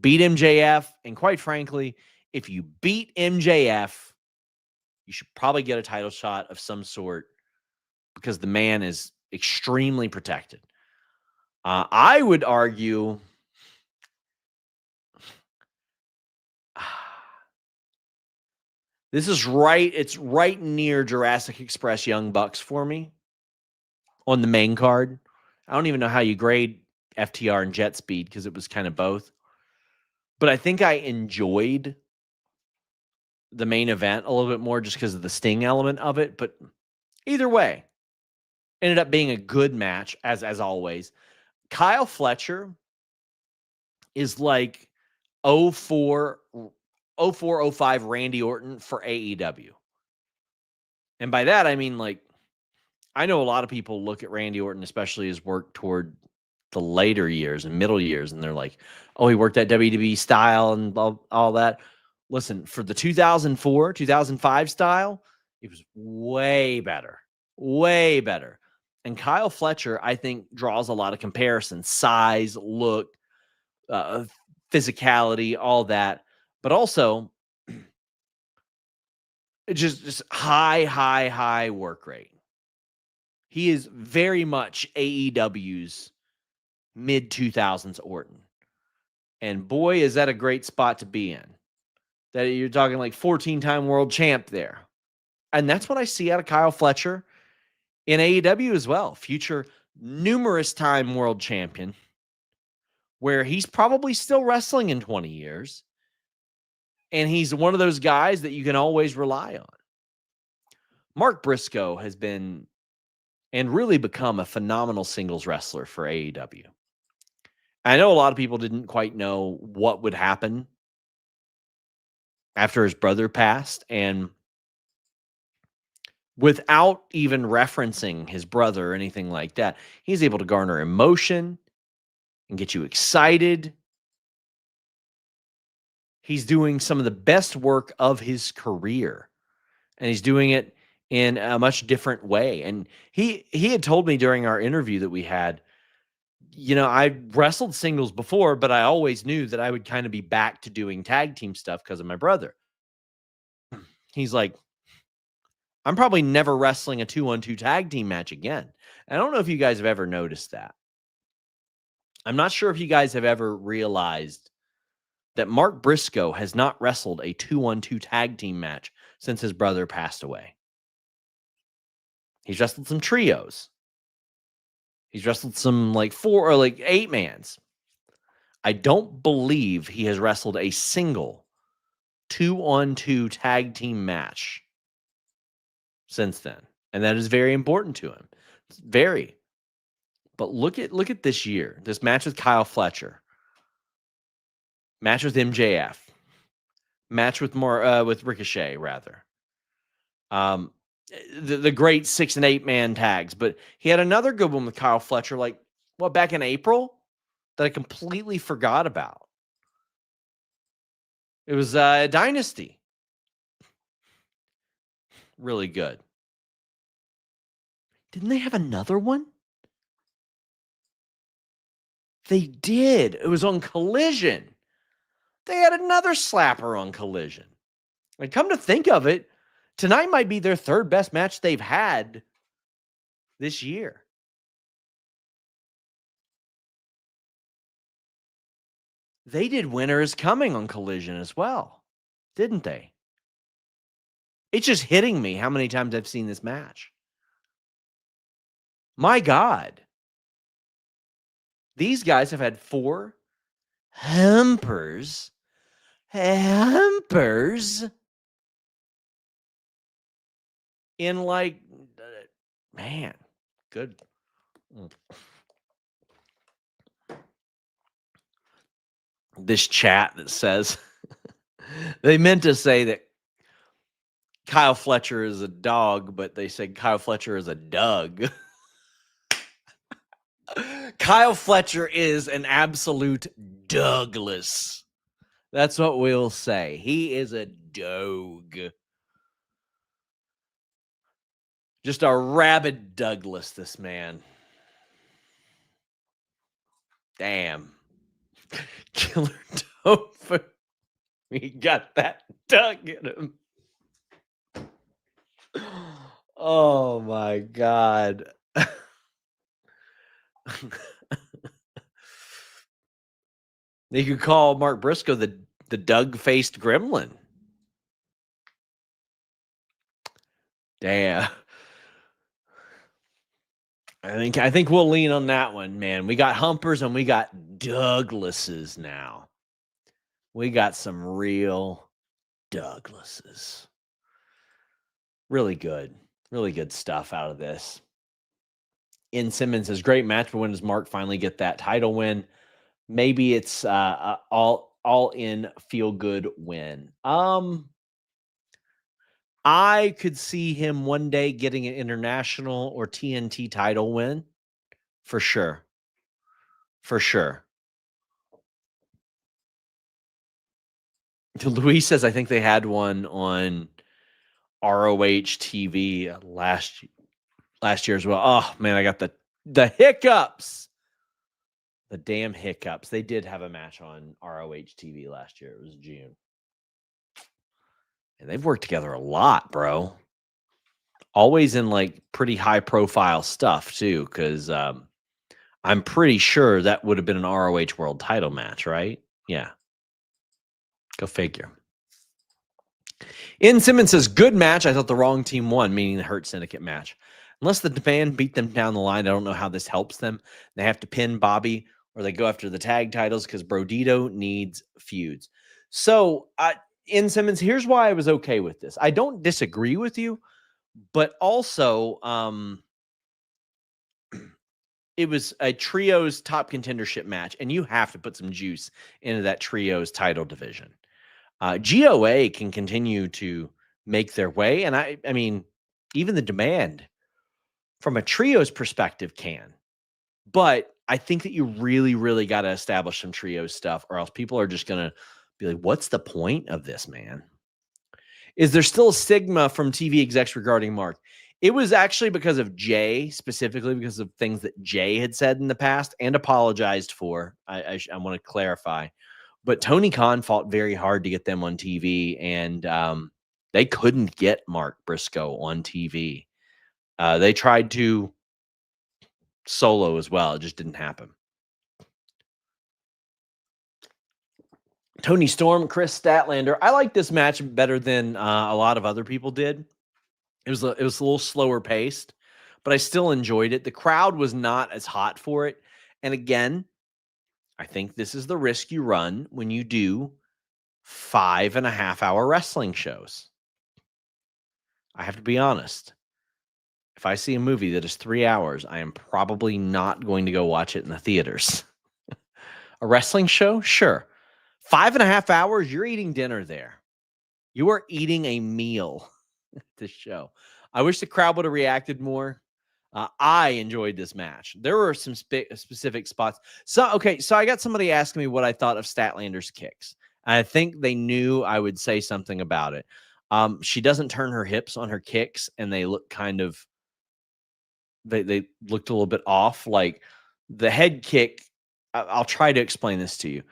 Beat MJF, and quite frankly, if you beat MJF, you should probably get a title shot of some sort because the man is extremely protected. I would argue this is right. It's right near Jurassic Express Young Bucks for me on the main card. I don't even know how you grade FTR and Jet Speed because it was kind of both. But I think I enjoyed the main event a little bit more just because of the Sting element of it. But either way, ended up being a good match, as always. Kyle Fletcher is like 04, 05 Randy Orton for AEW. And by that, I mean, like, I know a lot of people look at Randy Orton, especially his work toward the later years and middle years, and they're like, oh, he worked that WWE style and all that. Listen, for the 2004, 2005 style, it was way better. Way better. And Kyle Fletcher, I think, draws a lot of comparisons. Size, look, physicality, all that. But also, just high work rate. He is very much AEW's mid-2000s Orton. And boy, is that a great spot to be in. That you're talking like 14-time world champ there. And that's what I see out of Kyle Fletcher in AEW as well. Future numerous time world champion, where he's probably still wrestling in 20 years. And he's one of those guys that you can always rely on. Mark Briscoe has been and really become a phenomenal singles wrestler for AEW. I know a lot of people didn't quite know what would happen after his brother passed, and without even referencing his brother or anything like that, he's able to garner emotion and get you excited. He's doing some of the best work of his career, and he's doing it in a much different way. And he had told me during our interview that we had, you know, I wrestled singles before, but I always knew that I would kind of be back to doing tag team stuff because of my brother. He's like, I'm probably never wrestling a 2-on-2 tag team match again. And I don't know if you guys have ever noticed that. I'm not sure if you guys have ever realized that Mark Briscoe has not wrestled a 2-on-2 tag team match since his brother passed away. He's wrestled some trios. He's wrestled some like 4 or like 8-mans. I don't believe he has wrestled a single 2-on-2 tag team match since then. And that is very important to him. It's very. But look at this year. This match with Kyle Fletcher. Match with MJF. Match with with Ricochet, rather. The great 6 and 8-man tags. But he had another good one with Kyle Fletcher, like, back in April that I completely forgot about. It was Dynasty. Really good. Didn't they have another one? They did. It was on Collision. They had another slapper on Collision. And come to think of it, tonight might be their third best match they've had this year. They did Winter is Coming on Collision as well, didn't they? It's just hitting me how many times I've seen this match. My God. These guys have had 4 humpers in like, man, good. This chat that says they meant to say that Kyle Fletcher is a dog, but they said Kyle Fletcher is a Doug. Kyle Fletcher is an absolute Douglas. That's what we'll say. He is a dog. Just a rabid Douglas, this man. Damn. Killer Tofu. He got that Doug in him. Oh my God. You could call Mark Briscoe the Doug-faced gremlin. Damn. I think we'll lean on that one, man. We got Humpers and we got Douglases now. We got some real Douglases. Really good stuff out of this. In Simmons says, great match, but when does Mark finally get that title win? Maybe it's all in feel good win. I could see him one day getting an international or TNT title win. For sure. Luis says, I think they had one on ROH TV last year as well. Oh man, I got the hiccups. The damn hiccups. They did have a match on ROH TV last year. It was June. And they've worked together a lot, bro. Always in like pretty high profile stuff too, because I'm pretty sure that would have been an ROH world title match, right? Yeah. Go figure. In Simmons says, good match. I thought the wrong team won, meaning the Hurt Syndicate match. Unless the fan beat them down the line, I don't know how this helps them. They have to pin Bobby or they go after the tag titles because Brodido needs feuds. So, in Simmons, here's why I was okay with this. I don't disagree with you, but also it was a trios top contendership match, and you have to put some juice into that trios title division. GOA can continue to make their way, and I mean, even the Demand from a trios perspective can. But I think that you really, really got to establish some trios stuff, or else people are just going to be like, what's the point of this, man? Is there still a stigma from TV execs regarding Mark? It was actually because of Jay, specifically because of things that Jay had said in the past and apologized for. I want to clarify. But Tony Khan fought very hard to get them on TV, and they couldn't get Mark Briscoe on TV. They tried to solo as well. It just didn't happen. Tony Storm, Kris Statlander. I like this match better than a lot of other people did. It was a little slower paced, but I still enjoyed it. The crowd was not as hot for it. And again, I think this is the risk you run when you do 5.5 hour wrestling shows. I have to be honest. If I see a movie that is 3 hours, I am probably not going to go watch it in the theaters. A wrestling show? Sure. 5.5 hours, you're eating dinner there. You are eating a meal at this show. I wish the crowd would have reacted more. I enjoyed this match. There were some specific spots. So I got somebody asking me what I thought of Statlander's kicks. I think they knew I would say something about it. She doesn't turn her hips on her kicks, and they look kind of, they looked a little bit off. Like the head kick, I'll try to explain this to you.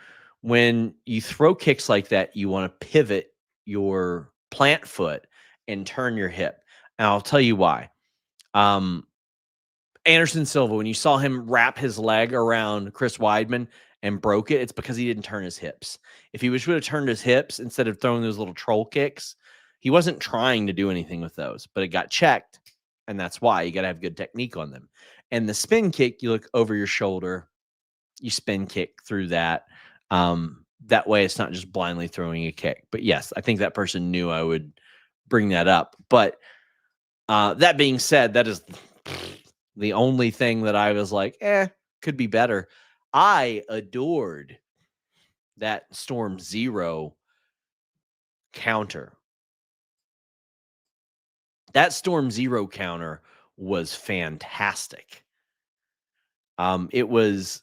When you throw kicks like that, you want to pivot your plant foot and turn your hip. And I'll tell you why. Anderson Silva, when you saw him wrap his leg around Chris Weidman and broke it, it's because he didn't turn his hips. If he would have turned his hips instead of throwing those little troll kicks, he wasn't trying to do anything with those, but it got checked. And that's why you got to have good technique on them. And the spin kick, you look over your shoulder, you spin kick through that. That way it's not just blindly throwing a kick. But yes, I think that person knew I would bring that up. But that being said, that is the only thing that I was like, could be better. I adored that Storm Zero counter. That Storm Zero counter was fantastic. It was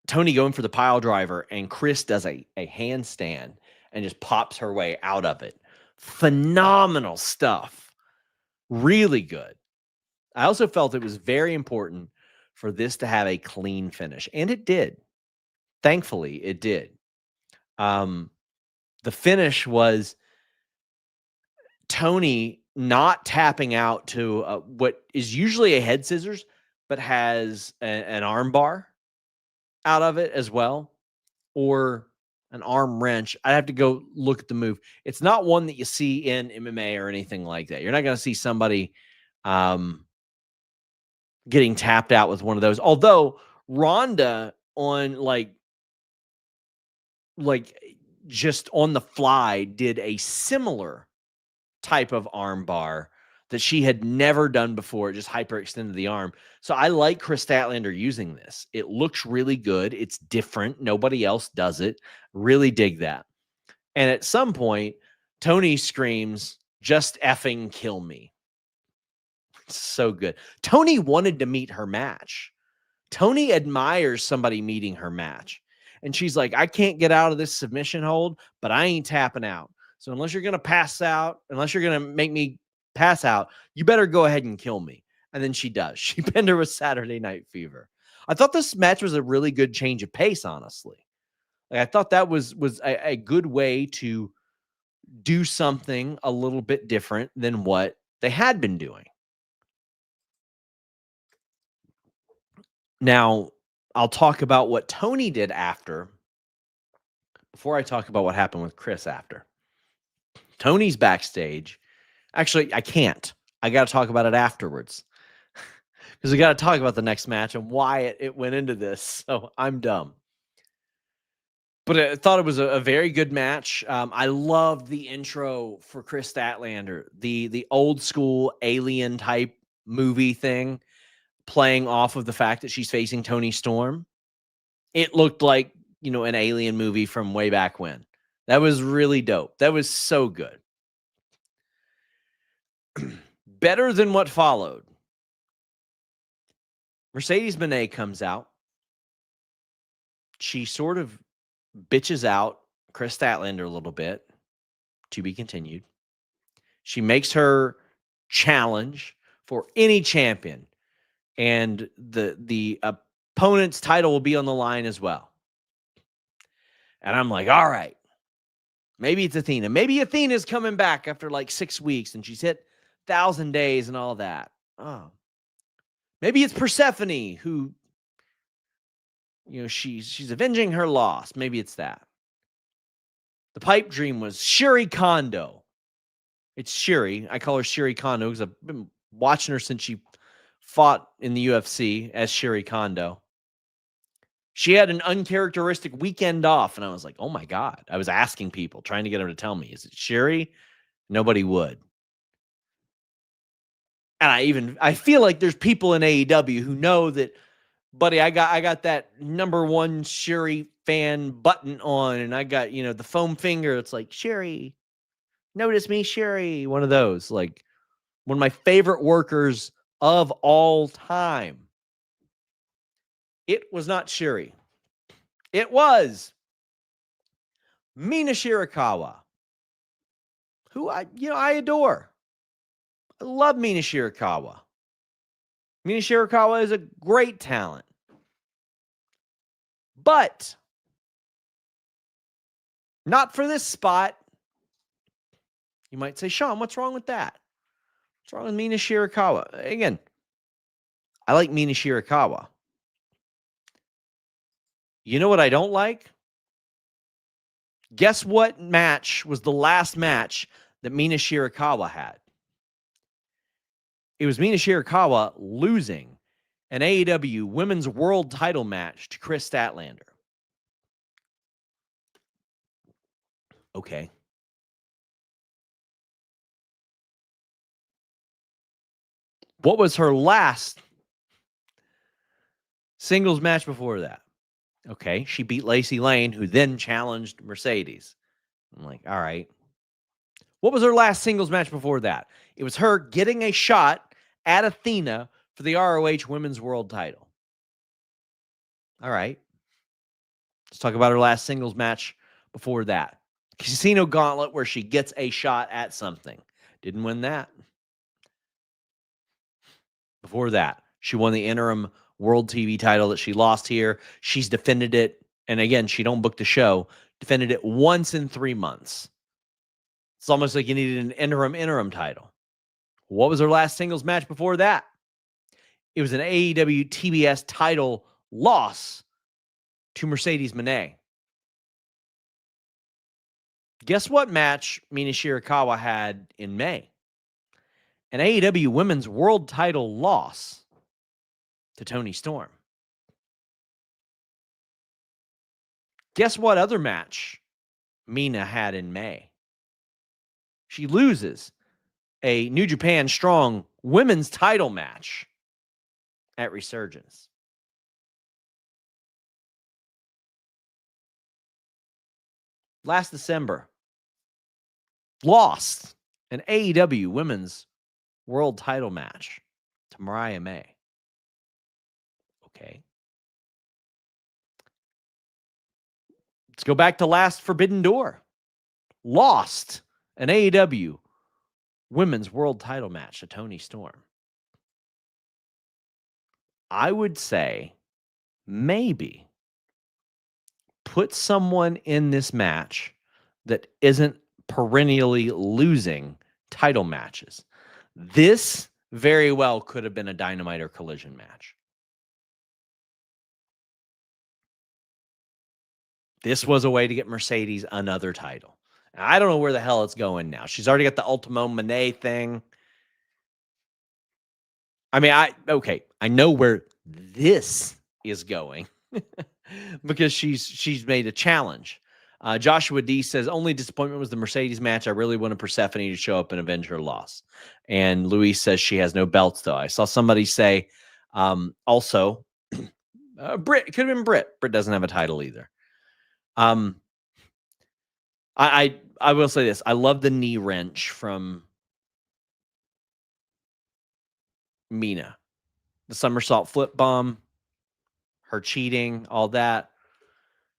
Toni going for the pile driver, and Kris does a handstand and just pops her way out of it. Phenomenal stuff. Really good. I also felt it was very important for this to have a clean finish, and it did. Thankfully, it did. The finish was Toni not tapping out to what is usually a head scissors, but has an arm bar out of it as well, or an arm wrench. I have to go look at the move. It's not one that you see in MMA or anything like that. You're not going to see somebody getting tapped out with one of those. Although Ronda on like just on the fly did a similar type of arm bar that she had never done before. It just hyperextended the arm. So I like Kris Statlander using this. It looks really good. It's different. Nobody else does it. Really dig that. And at some point, Toni screams, "Just effing kill me." It's so good. Toni wanted to meet her match. Toni admires somebody meeting her match. And she's like, "I can't get out of this submission hold, but I ain't tapping out. So unless you're going to pass out, unless you're going to make me pass out, you better go ahead and kill me." And then she does. She pinned her with Saturday Night Fever. I thought this match was a really good change of pace, honestly. Like, I thought that was a good way to do something a little bit different than what they had been doing. Now, I'll talk about what Toni did after before I talk about what happened with Kris after. Toni's backstage. Actually, I can't. I got to talk about it afterwards because we got to talk about the next match and why it went into this. So I'm dumb. But I thought it was a very good match. I loved the intro for Kris Statlander, the old school alien type movie thing, playing off of the fact that she's facing Toni Storm. It looked like, an alien movie from way back when. That was really dope. That was so good. Better than what followed. Mercedes Moné comes out. She sort of bitches out Kris Statlander a little bit, to be continued. She makes her challenge for any champion, and the opponent's title will be on the line as well. And I'm like, all right, maybe it's Athena. Maybe Athena's coming back after like 6 weeks and she's hit 1,000 days and all that. Oh, maybe it's Persephone who, she's avenging her loss. Maybe it's that. The pipe dream was Shuri Kondo. It's Shuri. I call her Shuri Kondo because I've been watching her since she fought in the UFC as Shuri Kondo. She had an uncharacteristic weekend off, and I was like, oh my God. I was asking people, trying to get them to tell me, is it Shuri? Nobody would. And I feel like there's people in AEW who know that, buddy, I got that #1 Shuri fan button on, and I got, the foam finger. It's like, Shuri, notice me, Shuri. One of those, like one of my favorite workers of all time. It was not Shuri. It was Mina Shirakawa, who I adore. I love Mina Shirakawa. Mina Shirakawa is a great talent. But not for this spot. You might say, Sean, what's wrong with that? What's wrong with Mina Shirakawa? Again, I like Mina Shirakawa. You know what I don't like? Guess what match was the last match that Mina Shirakawa had? It was Mina Shirakawa losing an AEW Women's World Title match to Kris Statlander. Okay. What was her last singles match before that? Okay, she beat Lacey Lane, who then challenged Mercedes. I'm like, all right. What was her last singles match before that? It was her getting a shot at Athena for the ROH Women's World Title. All right. Let's talk about her last singles match before that. Casino Gauntlet, where she gets a shot at something. Didn't win that. Before that, she won the interim world TV title that she lost here. She's defended it. And again, she don't book the show. Defended it once in 3 months. It's almost like you needed an interim title. What was her last singles match before that? It was an AEW TBS title loss to Mercedes Moné. Guess what match Mina Shirakawa had in May? An AEW Women's World title loss to Toni Storm. Guess what other match Mina had in May? She loses a New Japan Strong women's title match at Resurgence. Last December, lost an AEW Women's World title match to Mariah May. Okay. Let's go back to last Forbidden Door. Lost an AEW Women's World title match to Toni Storm. I would say maybe put someone in this match that isn't perennially losing title matches. This very well could have been a Dynamite or Collision match. This was a way to get Mercedes another title. I don't know where the hell it's going now. She's already got the Ultimo Monet thing. I mean, I know where this is going because she's made a challenge. Joshua D says, only disappointment was the Mercedes match. I really wanted Persephone to show up and avenge her loss. And Luis says she has no belts, though. I saw somebody say also, Britt, it could have been Britt. Britt doesn't have a title either. I will say this. I love the knee wrench from Mina. The somersault flip bomb, her cheating, all that.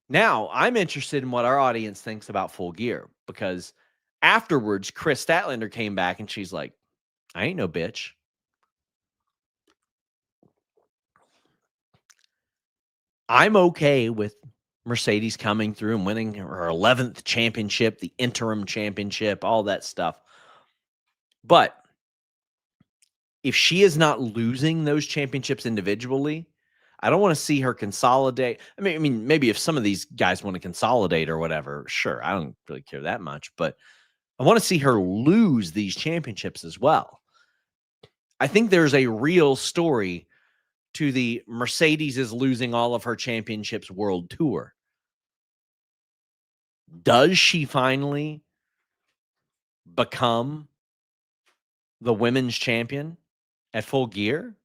Now, I'm interested in what our audience thinks about Full Gear, because afterwards, Kris Statlander came back and she's like, I ain't no bitch. I'm okay with Mercedes coming through and winning her 11th championship, the interim championship, all that stuff. But if she is not losing those championships individually, I don't want to see her consolidate. I mean, maybe if some of these guys want to consolidate or whatever, sure, I don't really care that much. But I want to see her lose these championships as well. I think there's a real story to the Mercedes is losing all of her championships world tour. Does she finally become the women's champion at Full Gear?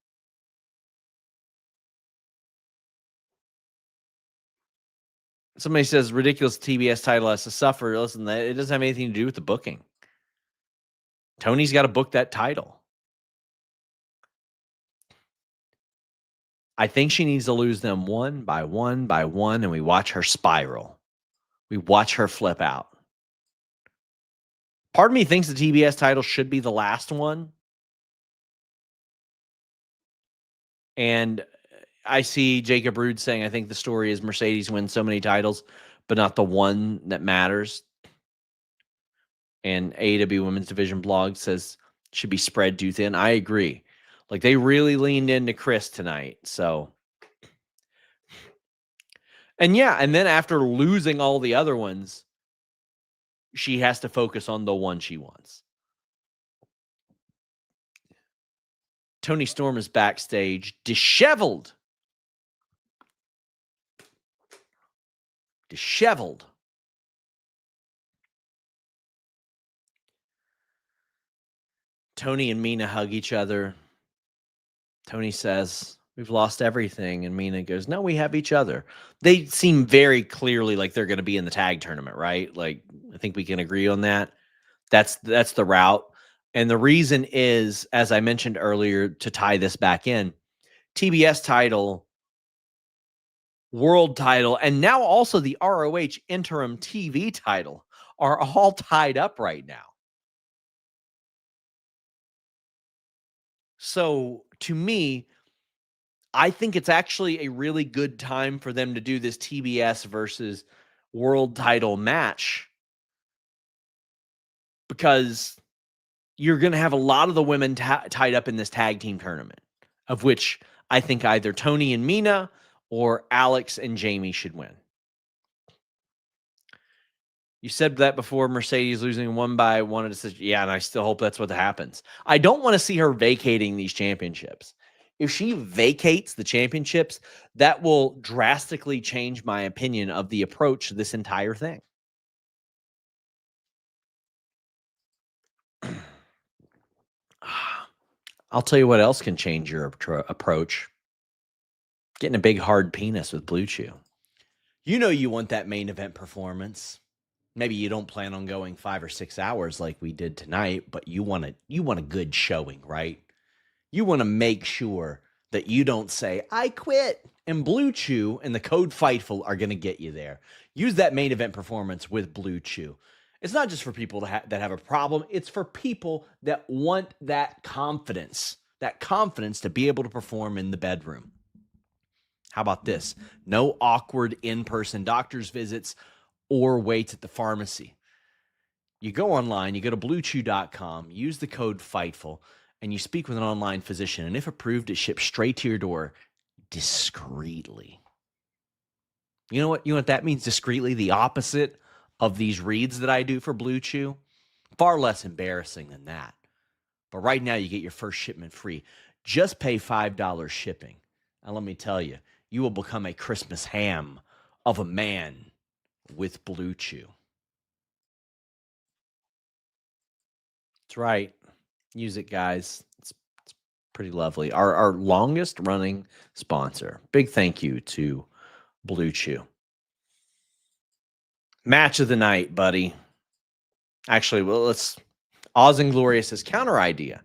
Somebody says ridiculous TBS title has to suffer. Listen, it doesn't have anything to do with the booking. Tony's got to book that title. I think she needs to lose them one by one by one, and we watch her spiral. We watch her flip out. Part of me thinks the TBS title should be the last one. And I see Jacob Rude saying, I think the story is Mercedes wins so many titles, but not the one that matters. And AEW Women's Division blog says should be spread too thin. I agree. Like, they really leaned into Kris tonight. So, and yeah, and then after losing all the other ones, she has to focus on the one she wants. Toni Storm is backstage, disheveled. Toni and Mina hug each other. Toni says, we've lost everything. And Mina goes, no, we have each other. They seem very clearly like they're going to be in the tag tournament, right? Like, I think we can agree on that. That's the route. And the reason is, as I mentioned earlier, to tie this back in, TBS title, world title, and now also the ROH interim TV title are all tied up right now. So to me, I think it's actually a really good time for them to do this TBS versus world title match, because you're going to have a lot of the women tied up in this tag team tournament, of which I think either Toni and Mina or Alex and Jamie should win. You said that before Mercedes losing one by one decision. Yeah, and I still hope that's what happens. I don't want to see her vacating these championships. If she vacates the championships, that will drastically change my opinion of the approach to this entire thing. I'll tell you what else can change your approach. Getting a big hard penis with Blue Chew. You know you want that main event performance. Maybe you don't plan on going 5 or 6 hours like we did tonight, but you want a good showing, right? You want to make sure that you don't say, I quit. And Blue Chew and the code FIGHTFUL are going to get you there. Use that main event performance with Blue Chew. It's not just for people that have a problem. It's for people that want that confidence to be able to perform in the bedroom. How about this? No awkward in-person doctor's visits or waits at the pharmacy. You go online, you go to bluechew.com, use the code FIGHTFUL, and you speak with an online physician. And if approved, it ships straight to your door discreetly. You know what that means, discreetly? The opposite of these reads that I do for Blue Chew. Far less embarrassing than that. But right now, you get your first shipment free. Just pay $5 shipping. And let me tell you, you will become a Christmas ham of a man with Blue Chew. That's right. Use it, guys. It's pretty lovely. Our longest running sponsor. Big thank you to Blue Chew. Match of the night, buddy. Actually, well, let's Oz and Glorious's counter idea.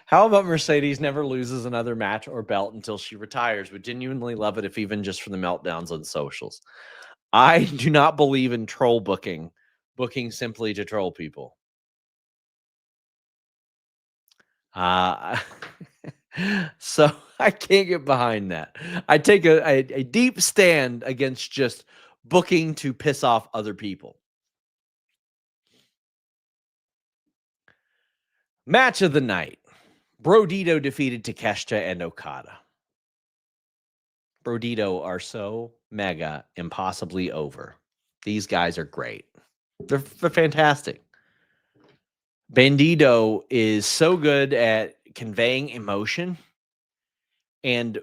How about Mercedes never loses another match or belt until she retires? Would genuinely love it, if even just for the meltdowns on socials. I do not believe in troll booking simply to troll people. So I can't get behind that. I take a deep stand against just booking to piss off other people. Match of the night. Brodido defeated Takeshita and Okada. Brodido are so mega impossibly over. These guys are great. They're fantastic. Bandido is so good at conveying emotion, and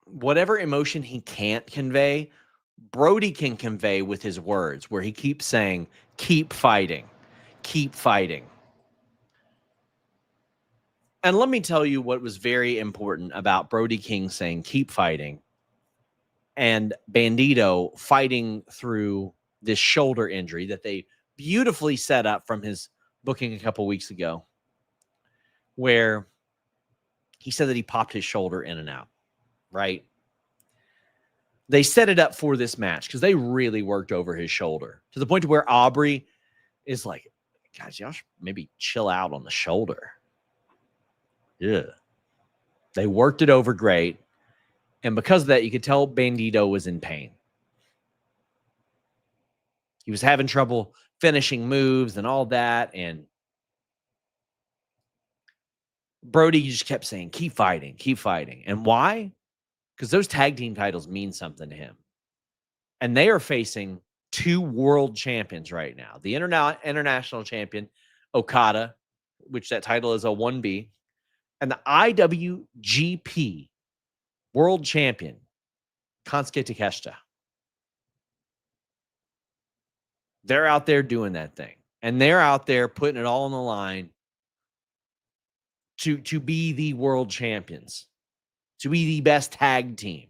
whatever emotion he can't convey, Brody can convey with his words, where he keeps saying, keep fighting, keep fighting. And let me tell you what was very important about Brody King saying, keep fighting, and Bandido fighting through this shoulder injury that they beautifully set up from his booking a couple weeks ago, where he said that he popped his shoulder in and out, right? They set it up for this match because they really worked over his shoulder to the point to where Aubrey is like, guys, y'all should maybe chill out on the shoulder. Yeah. They worked it over great. And because of that, you could tell Bandido was in pain. He was having trouble finishing moves and all that. And Brody just kept saying, keep fighting, keep fighting. And why? Because those tag team titles mean something to him. And they are facing 2 world champions right now. The international champion, Okada, which that title is a 1B, and the IWGP world champion, Konosuke Takeshita. They're out there doing that thing. And they're out there putting it all on the line to be the world champions, to be the best tag team.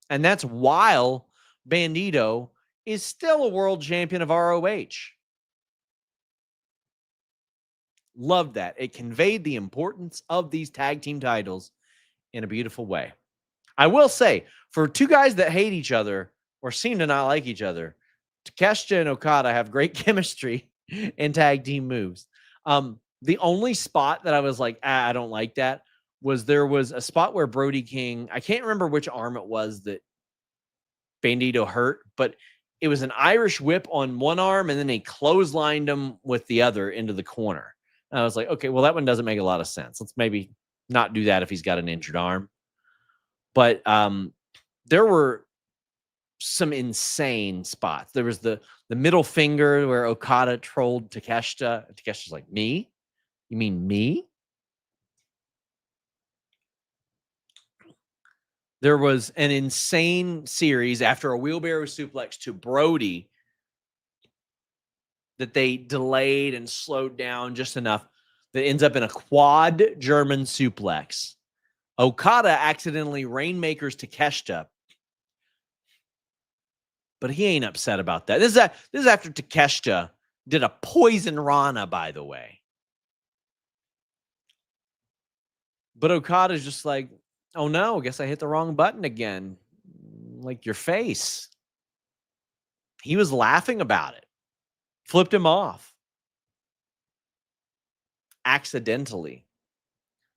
And that's while Bandido is still a world champion of ROH. Love that. It conveyed the importance of these tag team titles in a beautiful way. I will say, for 2 guys that hate each other or seem to not like each other, Takeshita and Okada have great chemistry in tag team moves. The only spot that I was like, I don't like that, was there was a spot where Brody King, I can't remember which arm it was that Bandido hurt, but it was an Irish whip on one arm, and then they clotheslined him with the other into the corner. And I was like, okay, well, that one doesn't make a lot of sense. Let's maybe not do that if he's got an injured arm. But there were some insane spots. There was the middle finger where Okada trolled Takeshita. Takeshita's like, me? You mean me? There was an insane series after a wheelbarrow suplex to Brody that they delayed and slowed down just enough that ends up in a quad German suplex. Okada accidentally rainmakers Takeshita, but he ain't upset about that. This is after Takeshita did a poison Rana, by the way. But Okada's just like, oh no, I guess I hit the wrong button again. Like your face. He was laughing about it. Flipped him off. Accidentally.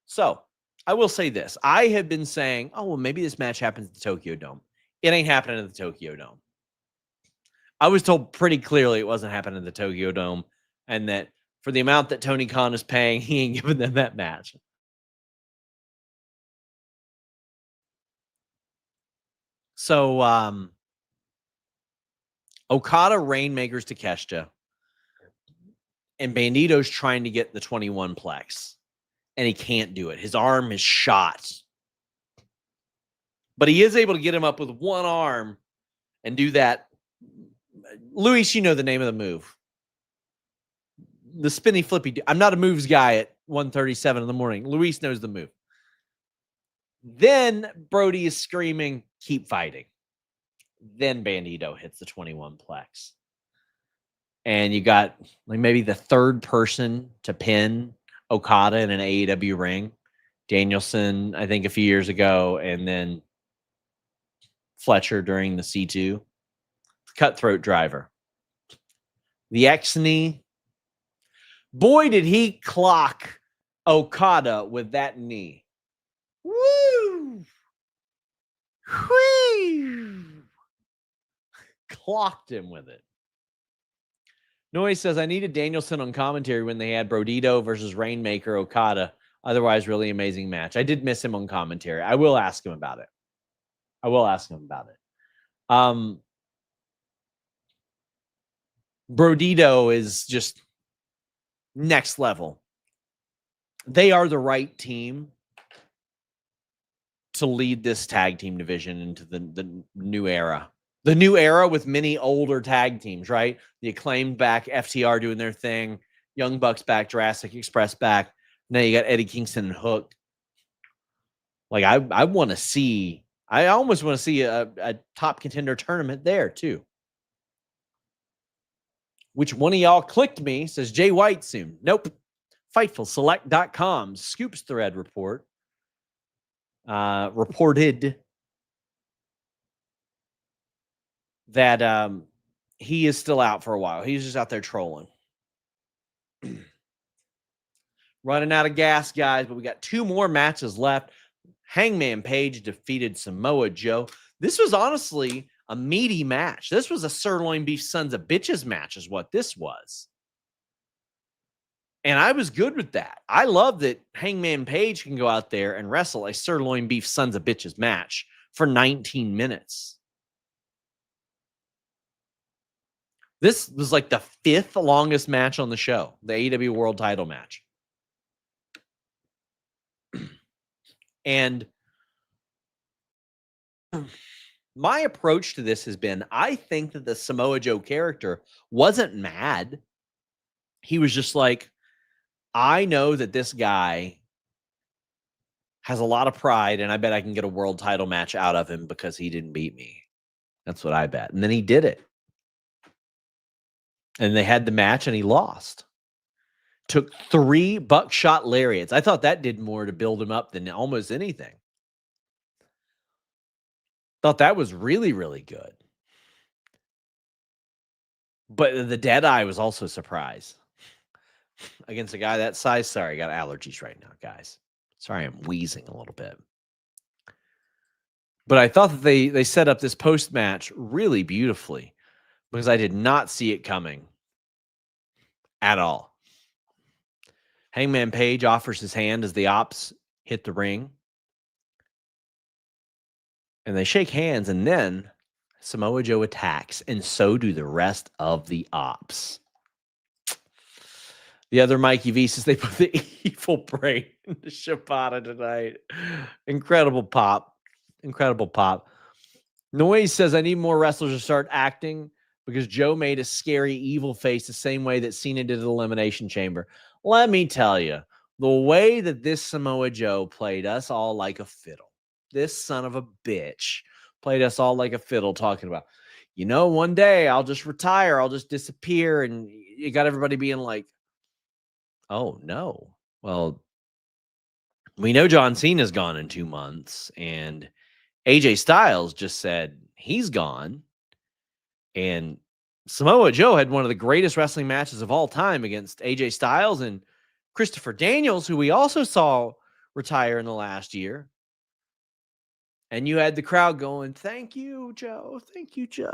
So, I will say this. I have been saying, oh, well, maybe this match happens at the Tokyo Dome. It ain't happening at the Tokyo Dome. I was told pretty clearly it wasn't happening at the Tokyo Dome, and that for the amount that Tony Khan is paying, he ain't giving them that match. So, Okada rainmakers Takeshita, and Bandido's trying to get the 21 plex, and he can't do it. His arm is shot. But he is able to get him up with one arm and do that. Luis, you know the name of the move. The spinny flippy. I'm not a moves guy at 1:37 in the morning. Luis knows the move. Then Brody is screaming, keep fighting. Then Bandido hits the 21 plex. And you got like maybe the third person to pin Okada in an AEW ring. Danielson, I think a few years ago, and then Fletcher during the C2. Cutthroat driver. The X-knee. Boy, did he clock Okada with that knee. Woo! Whee! Clocked him with it. Noise says, I needed Danielson on commentary when they had Brodido versus Rainmaker Okada. Otherwise, really amazing match. I did miss him on commentary. I will ask him about it. Brodido is just next level. They are the right team to lead this tag team division into the new era. The new era with many older tag teams, right? The Acclaimed back, FTR doing their thing, Young Bucks back, Jurassic Express back. Now you got Eddie Kingston and Hook. Like I want to see, I almost want to see a top contender tournament there too. Which one of y'all clicked me, says Jay White soon. Nope. FightfulSelect.com Scoops Thread report. Reported that he is still out for a while. He's just out there trolling. Running out of gas, guys, but we got two more matches left. Hangman Page defeated Samoa Joe. This was honestly a meaty match. This was a sirloin beef sons of bitches match is what this was. And I was good with that. I love that Hangman Page can go out there and wrestle a sirloin beef sons of bitches match for 19 minutes. This was like the fifth longest match on the show, the AEW World Title match. And my approach to this has been, I think that the Samoa Joe character wasn't mad. He was just like, I know that this guy has a lot of pride, and I bet I can get a world title match out of him because he didn't beat me. That's what I bet. And then he did it. And they had the match, and he lost. Took 3 buckshot lariats. I thought that did more to build him up than almost anything. Thought that was really, really good. But the Deadeye was also a surprise. against a guy that size. Sorry, I got allergies right now, guys. Sorry, I'm wheezing a little bit. But I thought that they set up this post-match really beautifully because I did not see it coming at all. Hangman Page offers his hand as the Ops hit the ring. And they shake hands, and then Samoa Joe attacks, and so do the rest of the Ops. The other Mikey V says they put the evil brain into Shibata tonight. Incredible pop. Incredible pop. Noise says, I need more wrestlers to start acting because Joe made a scary evil face the same way that Cena did at Elimination Chamber. Let me tell you, the way that this Samoa Joe played us all like a fiddle. This son of a bitch played us all like a fiddle, talking about, one day I'll just retire, I'll just disappear. And you got everybody being like, oh, no. Well, we know John Cena's gone in 2 months, and AJ Styles just said he's gone. And Samoa Joe had one of the greatest wrestling matches of all time against AJ Styles and Christopher Daniels, who we also saw retire in the last year. And you had the crowd going, thank you, Joe. Thank you, Joe.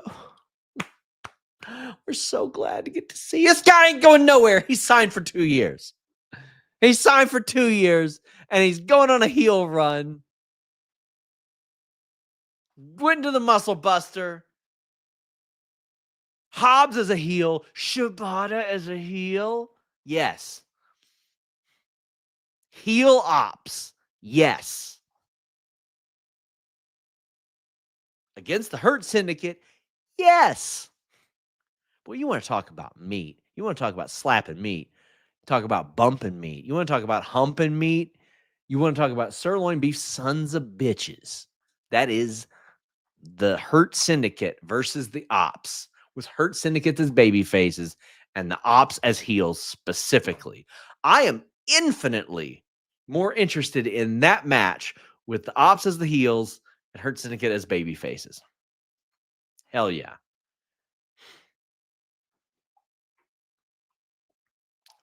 We're so glad to get to see this guy. Ain't going nowhere. He's signed for 2 years. He's signed for 2 years, and he's going on a heel run. Went to the Muscle Buster. Hobbs as a heel. Shibata as a heel. Yes. Heel Ops. Yes. Against the Hurt Syndicate. Yes. Boy, you want to talk about meat. You want to talk about slapping meat. Talk about bumping meat. You want to talk about humping meat. You want to talk about sirloin beef sons of bitches. That is the Hurt Syndicate versus the Ops, with Hurt Syndicate as baby faces and the Ops as heels specifically. I am infinitely more interested in that match with the Ops as the heels and Hurt Syndicate as baby faces. Hell yeah.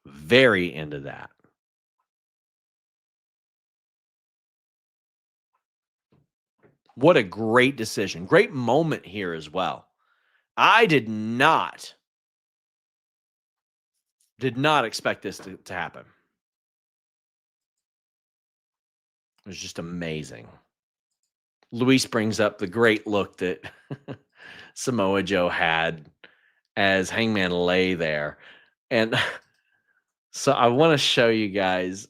Very into that. What a great decision. Great moment here as well. I did not expect this to happen. It was just amazing. Luis brings up the great look that Samoa Joe had as Hangman lay there. And so I want to show you guys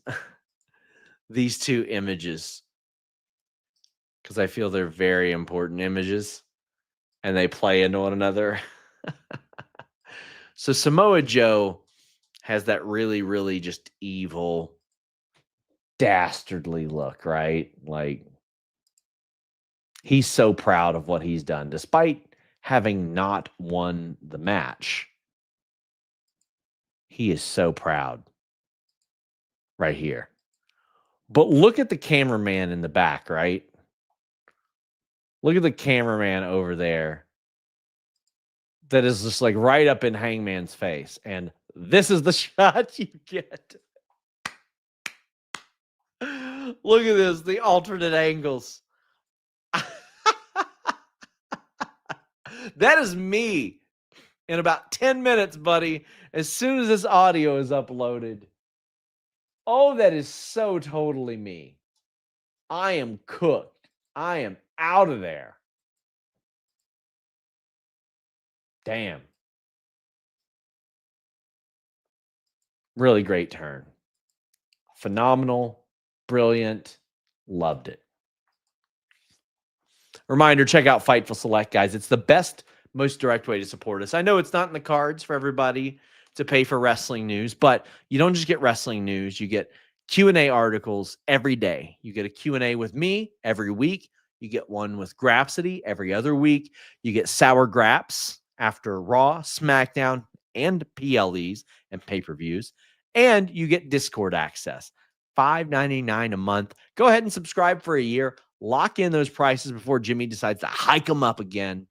these 2 images because I feel they're very important images and they play into one another. So Samoa Joe has that really, really just evil, dastardly look, right? Like, he's so proud of what he's done, despite having not won the match. He is so proud right here. But look at the cameraman in the back, right? Look at the cameraman over there that is just like right up in Hangman's face. And this is the shot you get. Look at this, the alternate angles. That is me in about 10 minutes, buddy, as soon as this audio is uploaded. Oh, that is so totally me. I am cooked. I am out of there. Damn. Really great turn. Phenomenal. Brilliant. Loved it. Reminder, check out Fightful Select, guys. It's the best, most direct way to support us. I know it's not in the cards for everybody to pay for wrestling news, but you don't just get wrestling news. You get Q&A articles every day. You get a Q&A with me every week. You get one with Grapsody every other week. You get Sour Graps after Raw, SmackDown, and PLEs and pay-per-views. And you get Discord access. $5.99 a month. Go ahead and subscribe for a year. Lock in those prices before Jimmy decides to hike them up again.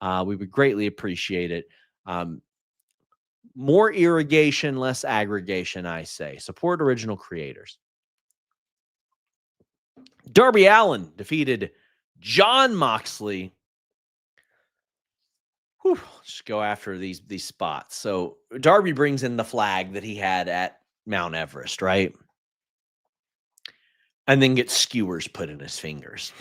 We would greatly appreciate it. More irrigation, less aggregation, I say. Support original creators. Darby Allin defeated Jon Moxley. Whew, just go after these spots. So Darby brings in the flag that he had at Mount Everest, right? And then gets skewers put in his fingers.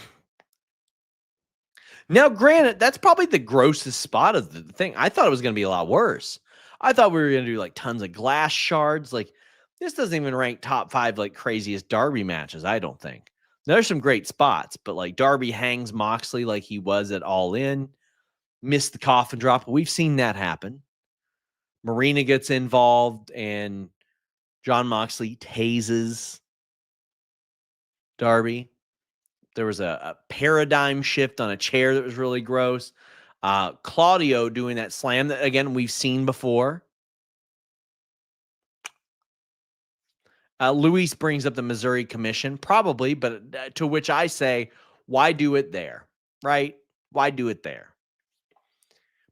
Now, granted, that's probably the grossest spot of the thing. I thought it was going to be a lot worse. I thought we were going to do like tons of glass shards. Like, this doesn't even rank top 5 like craziest Darby matches, I don't think. There's some great spots, but like Darby hangs Moxley like he was at All In, missed the coffin drop. We've seen that happen. Marina gets involved and Jon Moxley tases Darby. There was a paradigm shift on a chair that was really gross. Claudio doing that slam that, again, we've seen before. Luis brings up the Missouri Commission, probably, but to which I say, why do it there, right? Why do it there?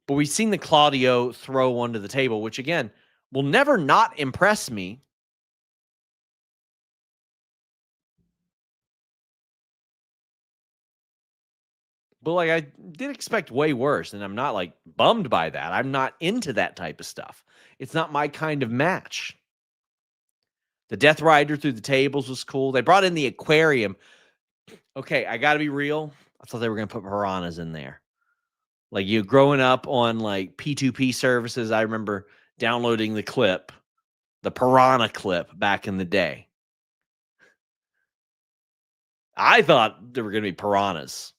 But we've seen the Claudio throw one to the table, which, again, will never not impress me. But like I did expect way worse, and I'm not like bummed by that. I'm not into that type of stuff. It's not my kind of match. The Death Rider through the tables was cool. They brought in the aquarium. Okay, I got to be real. I thought they were going to put piranhas in there. Like, you growing up on like P2P services, I remember downloading the clip, the piranha clip back in the day. I thought there were going to be piranhas.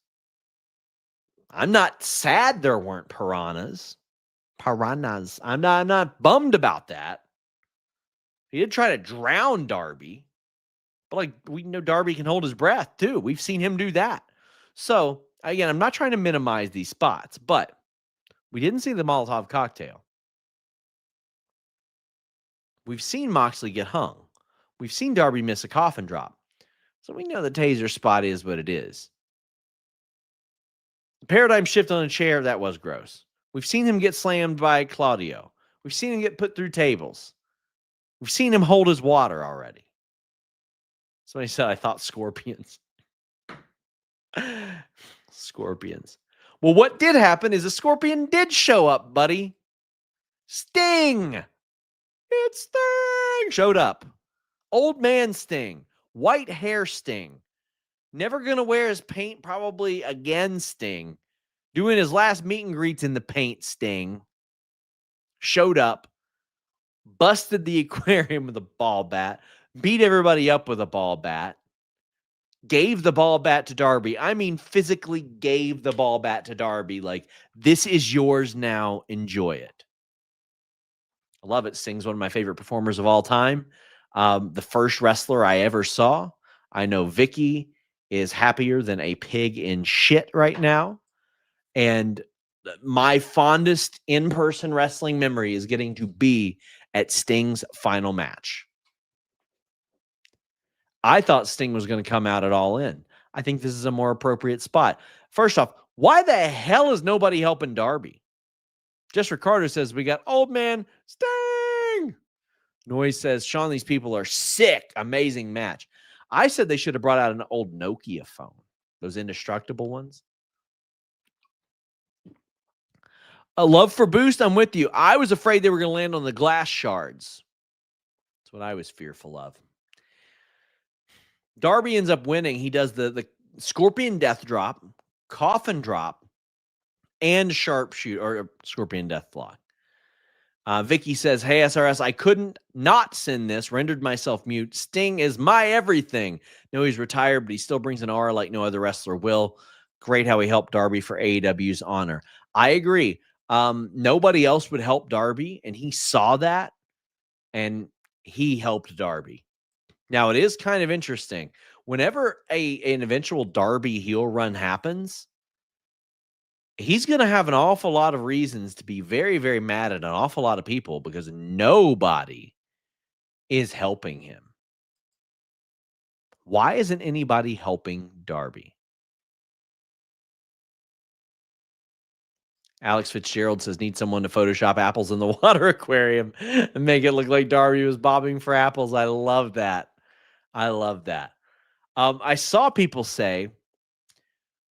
I'm not sad there weren't piranhas. I'm not bummed about that. He did try to drown Darby, but like, we know Darby can hold his breath too. We've seen him do that. So again, I'm not trying to minimize these spots, but we didn't see the Molotov cocktail. We've seen Moxley get hung. We've seen Darby miss a coffin drop. So we know the taser spot is what it is. The paradigm shift on a chair, that was gross. We've seen him get slammed by Claudio. We've seen him get put through tables. We've seen him hold his water already. Somebody said I thought scorpions. Scorpions. Well, what did happen is a scorpion did show up, buddy. Sting. It's Sting. Showed up. Old man Sting. White hair Sting. Never going to wear his paint probably again Sting. Doing his last meet and greets in the paint Sting. Showed up. Busted the aquarium with a ball bat. Beat everybody up with a ball bat. Gave the ball bat to Darby. I mean, physically gave the ball bat to Darby. Like, this is yours now. Enjoy it. I love it. Sting's one of my favorite performers of all time. The first wrestler I ever saw. I know Vicky is happier than a pig in shit right now. And my fondest in-person wrestling memory is getting to be at Sting's final match. I thought Sting was going to come out at All In. I think this is a more appropriate spot. First off, why the hell is nobody helping Darby? Jess Ricardo says, we got old man Sting. Noise says, Sean, these people are sick. Amazing match. I said they should have brought out an old Nokia phone. Those indestructible ones. A love for Boost, I'm with you. I was afraid they were going to land on the glass shards. That's what I was fearful of. Darby ends up winning. He does the Scorpion Death Drop, Coffin Drop, and Sharpshoot or Scorpion Death Lock. Vicky says, hey, SRS, I couldn't not send this. Rendered myself mute. Sting is my everything. No, he's retired, but he still brings an aura like no other wrestler will. Great how he helped Darby for AEW's honor. I agree. Nobody else would help Darby, and he saw that, and he helped Darby. Now, it is kind of interesting. Whenever an eventual Darby heel run happens, he's going to have an awful lot of reasons to be very, very mad at an awful lot of people because nobody is helping him. Why isn't anybody helping Darby? Alex Fitzgerald says, need someone to Photoshop apples in the water aquarium and make it look like Darby was bobbing for apples. I love that. I love that. I saw people say,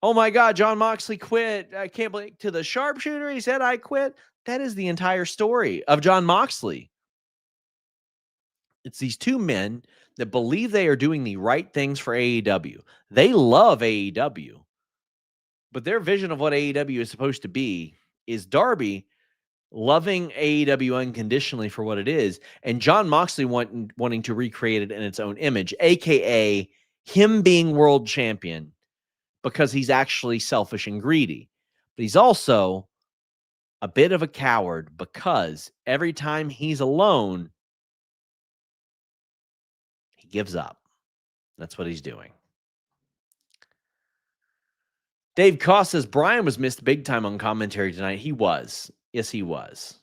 oh my God, Jon Moxley quit. I can't believe, to the sharpshooter, he said, I quit. That is the entire story of Jon Moxley. It's these two men that believe they are doing the right things for AEW. They love AEW, but their vision of what AEW is supposed to be is Darby loving AEW unconditionally for what it is, and Jon Moxley wanting to recreate it in its own image, aka him being world champion because he's actually selfish and greedy. But he's also a bit of a coward because every time he's alone, he gives up. That's what he's doing. Dave Koss says Brian was missed big time on commentary tonight. He was. Yes, he was.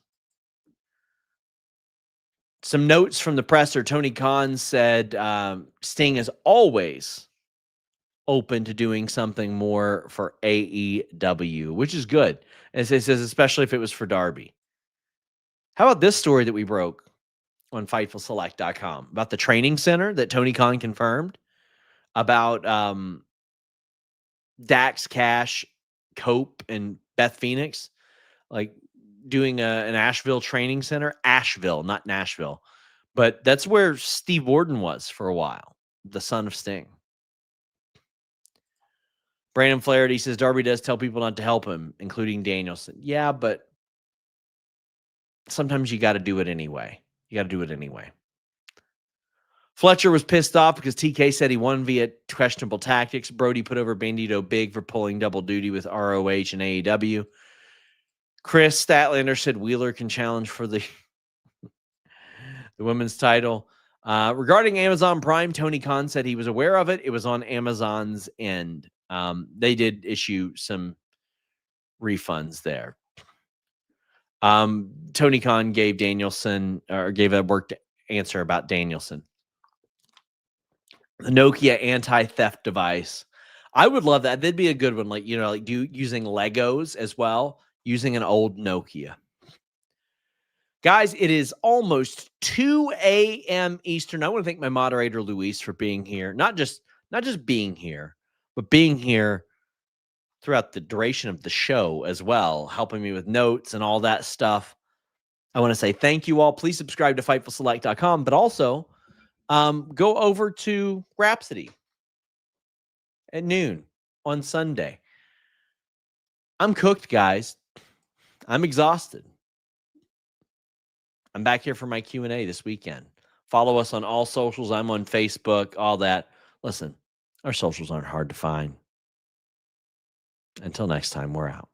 Some notes from the presser. Tony Khan said Sting is always open to doing something more for AEW, which is good. As it says, especially if it was for Darby. How about this story that we broke on FightfulSelect.com about the training center that Tony Khan confirmed about Dax, Cash, Cope, and Beth Phoenix, like doing an Asheville training center. Asheville, not Nashville. But that's where Steve Borden was for a while, the son of Sting. Brandon Flaherty says Darby does tell people not to help him, including Danielson. Yeah, but sometimes you got to do it anyway. You got to do it anyway. Fletcher was pissed off because TK said he won via questionable tactics. Brody put over Bandido big for pulling double duty with ROH and AEW. Kris Statlander said Wheeler can challenge for the women's title. Regarding Amazon Prime, Tony Khan said he was aware of it. It was on Amazon's end. They did issue some refunds there. Tony Khan gave Danielson, or gave a worked answer about Danielson. The Nokia anti-theft device. I would love that. That'd be a good one. Like, like using Legos as well, using an old Nokia. Guys, it is almost 2 a.m. Eastern. I want to thank my moderator, Luis, for being here. Not just being here, but being here throughout the duration of the show as well, helping me with notes and all that stuff. I want to say thank you all. Please subscribe to FightfulSelect.com, but also go over to Rhapsody at noon on Sunday. I'm cooked, guys. I'm exhausted. I'm back here for my Q&A this weekend. Follow us on all socials. I'm on Facebook, all that. Listen, our socials aren't hard to find. Until next time, we're out.